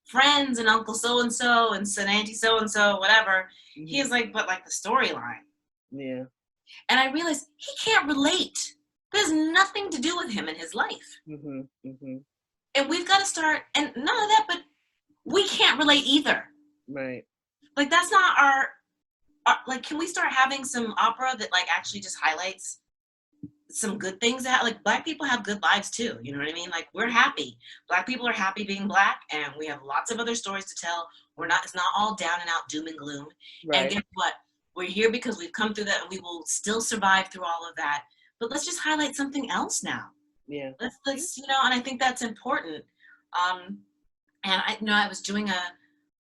friends and Uncle so-and-so and Auntie so-and-so, whatever. Mm-hmm. He's like, but like the storyline. Yeah. And I realized he can't relate. There's nothing to do with him in his life. Mm-hmm. Mm-hmm. And we've got to start, and none of that, but we can't relate either. Right. Like that's not our like, can we start having some opera that like actually just highlights some good things that like black people have good lives too, you know what I mean? Like we're happy. Black people are happy being black, and we have lots of other stories to tell. It's not all down and out doom and gloom. Right. And guess what? We're here because we've come through that, and we will still survive through all of that. But let's just highlight something else now. Yeah. Let's and I think that's important. And I was doing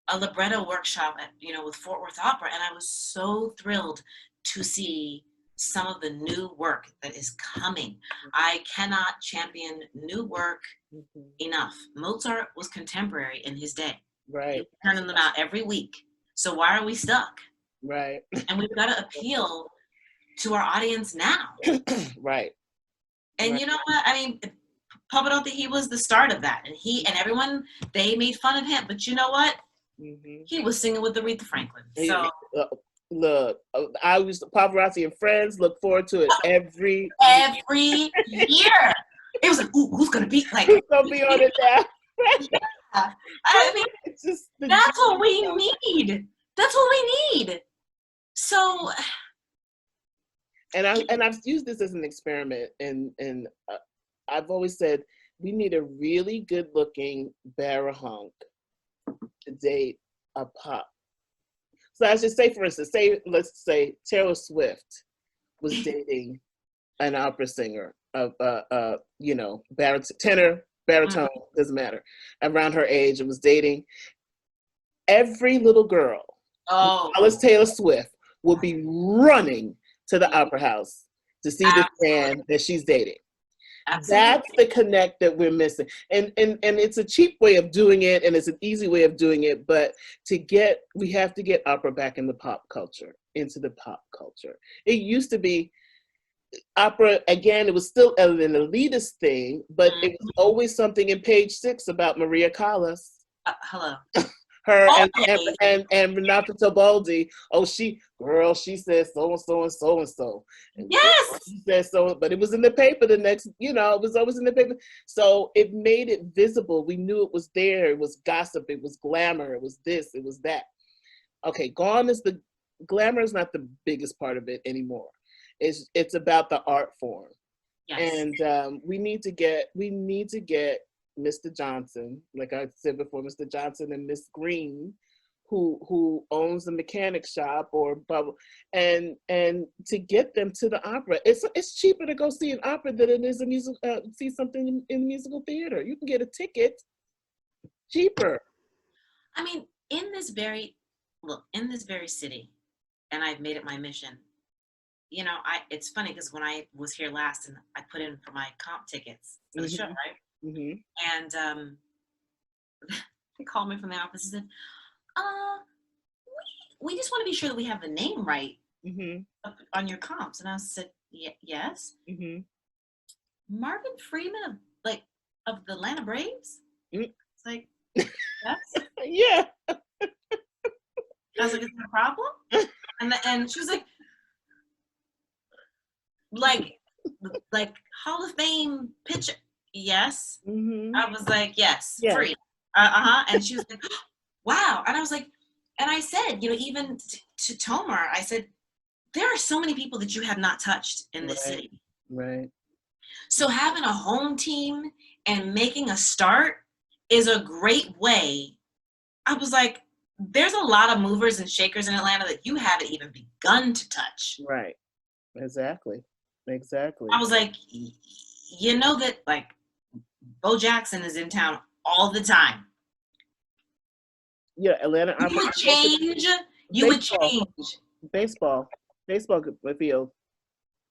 a libretto workshop at, with Fort Worth Opera, and I was so thrilled to see some of the new work that is coming. I cannot champion new work enough. Mozart was contemporary in his day. Right. He was turning them out every week. So why are we stuck? Right. And we've got to appeal to our audience now. Right. And you know what? I mean, Pavarotti, he was the start of that. And everyone, they made fun of him. But you know what? Mm-hmm. He was singing with Aretha Franklin. So look, I used Pavarotti and Friends. Look forward to it every year. It was like, ooh, who's gonna be like? Who's gonna be on it now? Yeah. I mean, it's just that's what we need. That's what we need. So, and I've used this as an experiment, and I've always said we need a really good-looking barahunk to date a pop. So I should say, for instance, let's say Taylor Swift was dating an opera singer, tenor, baritone, doesn't matter, around her age, and was dating. Every little girl, Alice Taylor Swift, will be running to the opera house to see this man that she's dating. Absolutely. That's the connect that we're missing. And it's a cheap way of doing it, and it's an easy way of doing it, but we have to get opera back in the pop culture, into the pop culture. It used to be opera, again, it was still an elitist thing, but it was always something in page 6 about Maria Callas. Hello. Her and Renata Tebaldi. Oh, she said so and so and so and so. Yes. She said so, but it was in the paper the next, it was always in the paper. So it made it visible. We knew it was there. It was gossip. It was glamour. It was this. It was that. Okay, glamour is not the biggest part of it anymore. It's about the art form. Yes. And we need to get Mr. Johnson, like I said before, Mr. Johnson and Miss Green, who owns the mechanic shop or bubble, and to get them to the opera. It's cheaper to go see an opera than it is see something in musical theater. You can get a ticket cheaper. I mean, in this very city, and I've made it my mission. It's funny because when I was here last and I put in for my comp tickets for the show, right? Mm-hmm. And they called me from the office and said, we just want to be sure that we have the name right on your comps. And I said, yes. Mm-hmm. Marvin Freeman of the Atlanta Braves? Mm-hmm. It's like, yes. Yeah. I was like, is that a problem? And she was like Hall of Fame pitcher. Yes. Mm-hmm. I was like, yes, free. And she was like, wow. And I was like, and I said, even to Tomar, I said, there are so many people that you have not touched in this city. Right. So having a home team and making a start is a great way I was like, there's a lot of movers and shakers in Atlanta that you haven't even begun to touch. Right. Exactly. Exactly. I was like, you know that like Bo Jackson is in town all the time. Yeah, Atlanta You Opera. would change. You would Baseball. change. Baseball. Baseball field.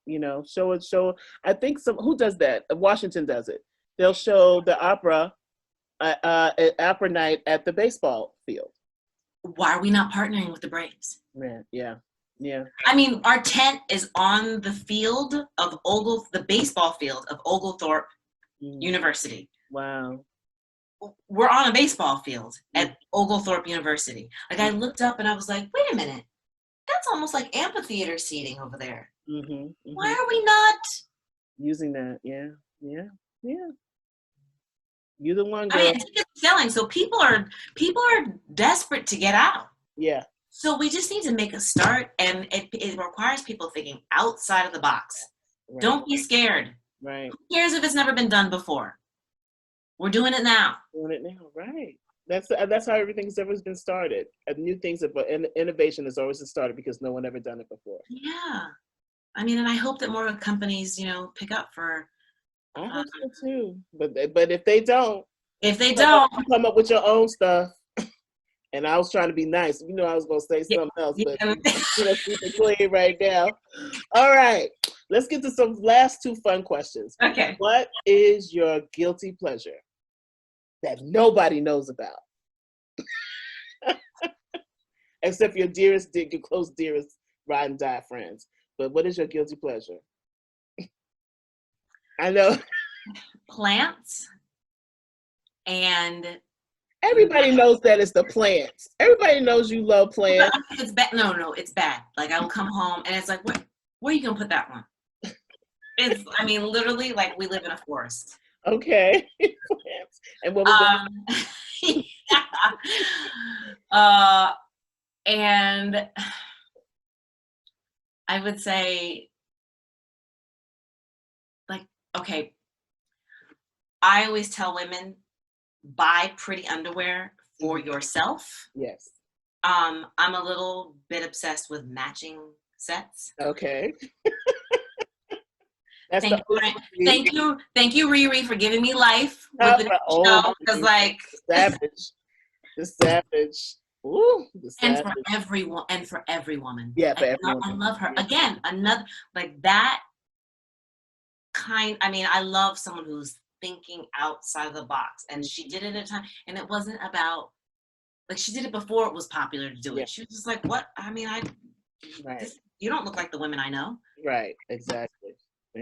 You know, show. I think who does that? Washington does it. They'll show the opera, opera night at the baseball field. Why are we not partnering with the Braves? Man, yeah, yeah. I mean, our tent is on the field of the baseball field of Oglethorpe University. Wow. We're on a baseball field at Oglethorpe University. Like I looked up and I was like, wait a minute, that's almost like amphitheater seating over there. Why are we not using that? Yeah, yeah, yeah. You're the one, girl. I mean, tickets are selling, so people are desperate to get out. Yeah. So we just need to make a start, and it requires people thinking outside of the box. Right. Don't be scared. Right. Who cares if it's never been done before? We're doing it now. Doing it now, right? That's how everything's ever been started. New things, innovation has always been started because no one ever done it before. Yeah, I mean, and I hope that more companies, pick up for. I hope so too. But if they don't, come up with your own stuff. And I was trying to be nice. You know, I was going to say something else, but let's keep it clean right now. All right, let's get to some last two fun questions. Okay. What is your guilty pleasure that nobody knows about? Except your close dearest ride and die friends. But what is your guilty pleasure? I know. Plants. And everybody knows that it's the plants. Everybody knows you love plants. It's bad. No, it's bad. Like I will come home and it's like, where are you gonna put that one? It's, I mean, literally, like we live in a forest. Okay. And what was and I would say, like, okay, I always tell women, buy pretty underwear for yourself. Yes. I'm a little bit obsessed with matching sets. Okay. Thank you, Riri, for giving me life with the show. Because the savage. Ooh, the savage. And for every woman. Yeah, for every woman. I love her. Again, another like that kind. I mean, I love someone who's thinking outside of the box, and she did it at a time, and it wasn't about like she did it before it was popular to do it. She was just like, what? I mean, you don't look like the women I know. Right. Exactly.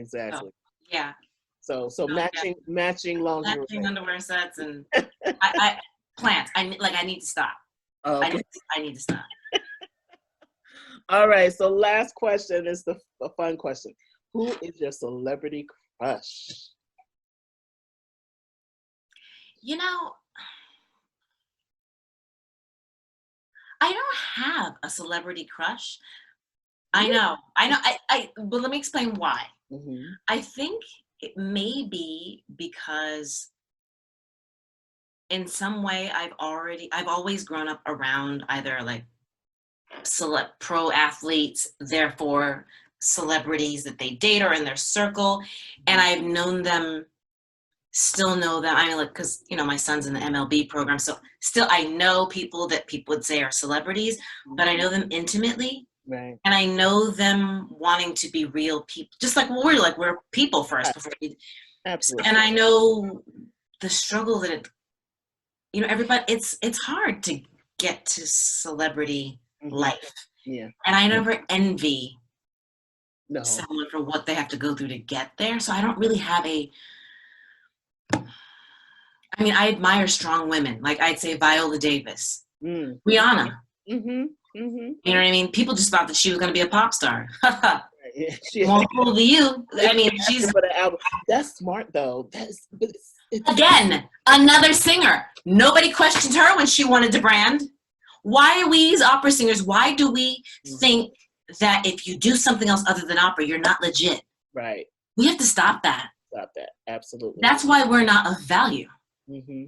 So, yeah. So matching lingerie. Matching underwear sets and I plants. I need to stop. Oh, okay. I need to stop. All right. So last question is the fun question. Who is your celebrity crush? I don't have a celebrity crush. I know. But let me explain why. Mm-hmm. I think it may be because in some way I've always grown up around either like pro athletes, therefore celebrities that they date or in their circle, and I've known them. Still know them. I mean, like, because my son's in the MLB program, so still I know people that people would say are celebrities, but I know them intimately, right? And I know them wanting to be real people, just like we're people first. Absolutely. And I know the struggle that everybody. It's hard to get to celebrity life. Yeah. And I never envy someone for what they have to go through to get there. So I don't really have I admire strong women. Like I'd say Viola Davis, Rihanna. Mm-hmm. You know what I mean? People just thought that she was going to be a pop star. Yeah, won't fool you. I mean, she's for the album. That's smart though. Again, another singer. Nobody questioned her when she wanted to brand. Why are we as opera singers? Why do we think that if you do something else other than opera, you're not legit? Right. We have to stop that. Stop that. Absolutely. That's why we're not of value. Mm-hmm.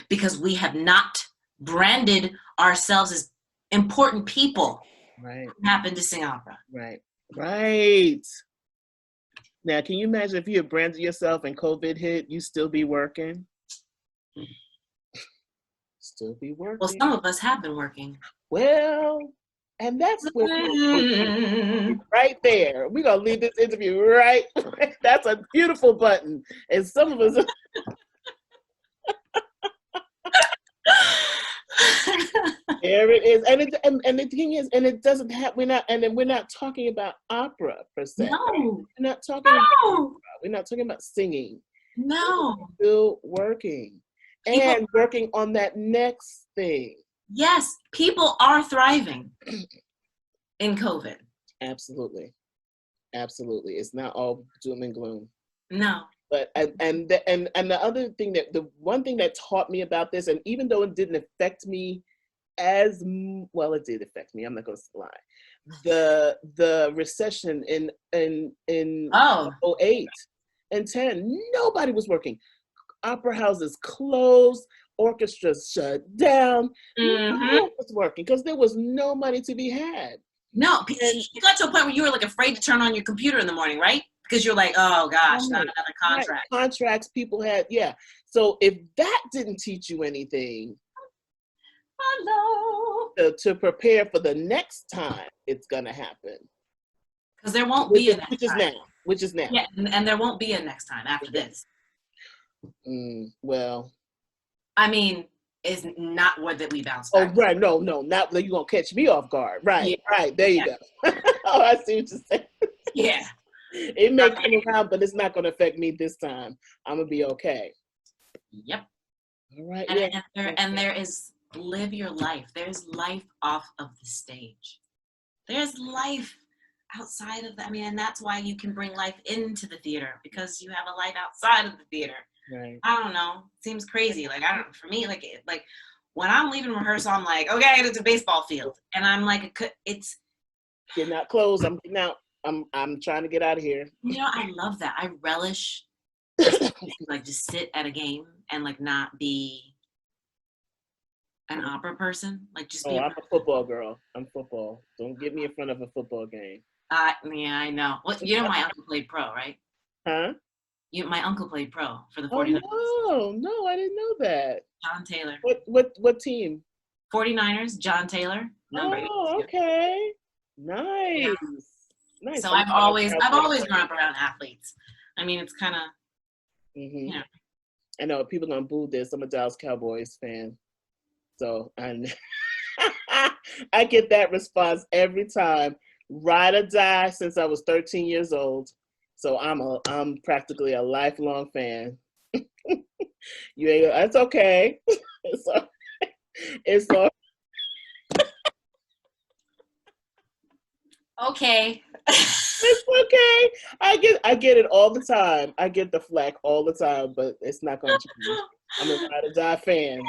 Because we have not branded ourselves as important people Right. who happen to sing opera. Right. Right. Now, can you imagine if you had branded yourself and COVID hit, you still be working? Still be Well, working. some of us have been working. Well, and that's where right there. We're gonna leave this interview right. That's a beautiful button. And some of us there it is. And the thing is, and it doesn't have we're not talking about opera per se. No. We're not talking about opera. We're not talking about singing. No. We're still working. And working on that next thing. Yes, people are thriving in COVID. Absolutely. Absolutely. It's not all doom and gloom. No. But and the other thing the one thing that taught me about this, and even though it didn't affect me as well, it did affect me. I'm not gonna lie. The recession in 08 and 10, nobody was working. Opera houses closed, orchestras shut down. No one was working because there was no money to be had. No, you got to a point where you were like afraid to turn on your computer in the morning, right? Because you're like, oh gosh, not another contract. Right. Contracts people had, yeah. So if that didn't teach you anything, to prepare for the next time it's gonna happen. Because there won't be a next time. Which is now. Yeah, and there won't be a next time after this. Well, I mean, it's not word that we bounce back. Oh, right. No, not that you're going to catch me off guard. Right, yeah. Right. There you go. Oh, I see what you're saying. Yeah. It may come around, but it's not going to affect me this time. I'm going to be okay. Yep. All right. And there is live your life. There's life off of the stage. There's life outside of that. I mean, and that's why you can bring life into the theater, because you have a life outside of the theater. Right. I don't know. Seems crazy. Like, I don't. For me, like when I'm leaving rehearsal, I'm like, okay, I get to the baseball field, and I'm like, it's getting out clothes. I'm getting out. I'm trying to get out of here. You know, I love that. I relish like just sit at a game and like not be an opera person. Like just be. I'm a football girl. I'm football. Don't get me in front of a football game. Yeah, I know. Well, you know, my uncle played pro, right? Huh? My uncle played pro for the 49ers. Oh, no, I didn't know that. John Taylor. What team? 49ers, John Taylor. Number 8. Okay. Nice. Yeah. Nice. So I've always grown up around athletes. I mean, it's kind of, you know. I know people are going to boo this. I'm a Dallas Cowboys fan. So I get that response every time. Ride or die since I was 13 years old. So I'm practically a lifelong fan. That's okay. It's all okay. It's okay. I get it all the time. I get the flack all the time, but it's not going to change. I'm a ride or die fan.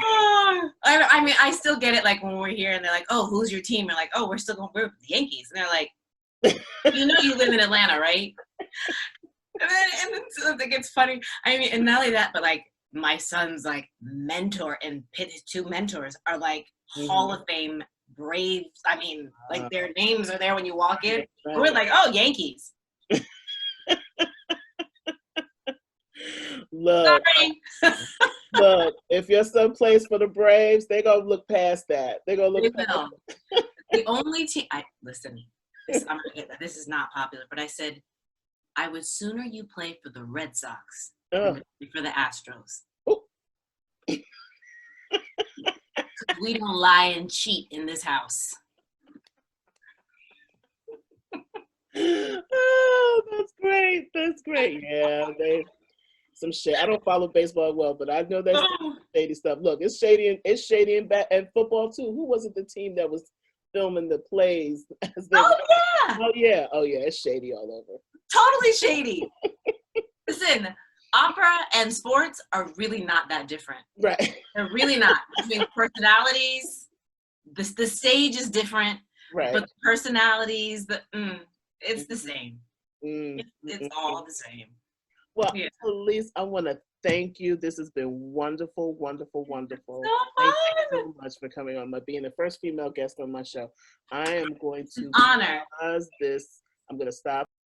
I mean, I still get it. Like when we're here and they're like, "Oh, who's your team?" We're like, "Oh, we're still going to root for the Yankees." And they're like, "You know, you live in Atlanta, right?" And then so it gets funny. I mean, and not only that, but like my son's like mentor and his 2 mentors are like Hall of Fame Braves. I mean, like their names are there when you walk in. Right. We're like, "Oh, Yankees." Look, if your son plays for the Braves, they're gonna look past that. They're gonna look past the only team. Listen. This is not popular, but I said I would sooner you play for the Red Sox than for the Astros. We don't lie and cheat in this house. Oh, that's great. That's great. Yeah, some shit. I don't follow baseball well, but I know there's shady stuff. Look, it's shady and football too. Who was it? The team that was filming the plays? Oh yeah. It's shady all over. Totally shady. Listen, opera and sports are really not that different. Right. They're really not. Between personalities, the stage is different, right? But the personalities, it's the same. It's all the same. Well, Yeah. Talise, I want to thank you. This has been wonderful, wonderful, wonderful. So Thank you fun. so much for coming on, being the first female guest on my show. I am going to Honor. pause this. I'm going to stop.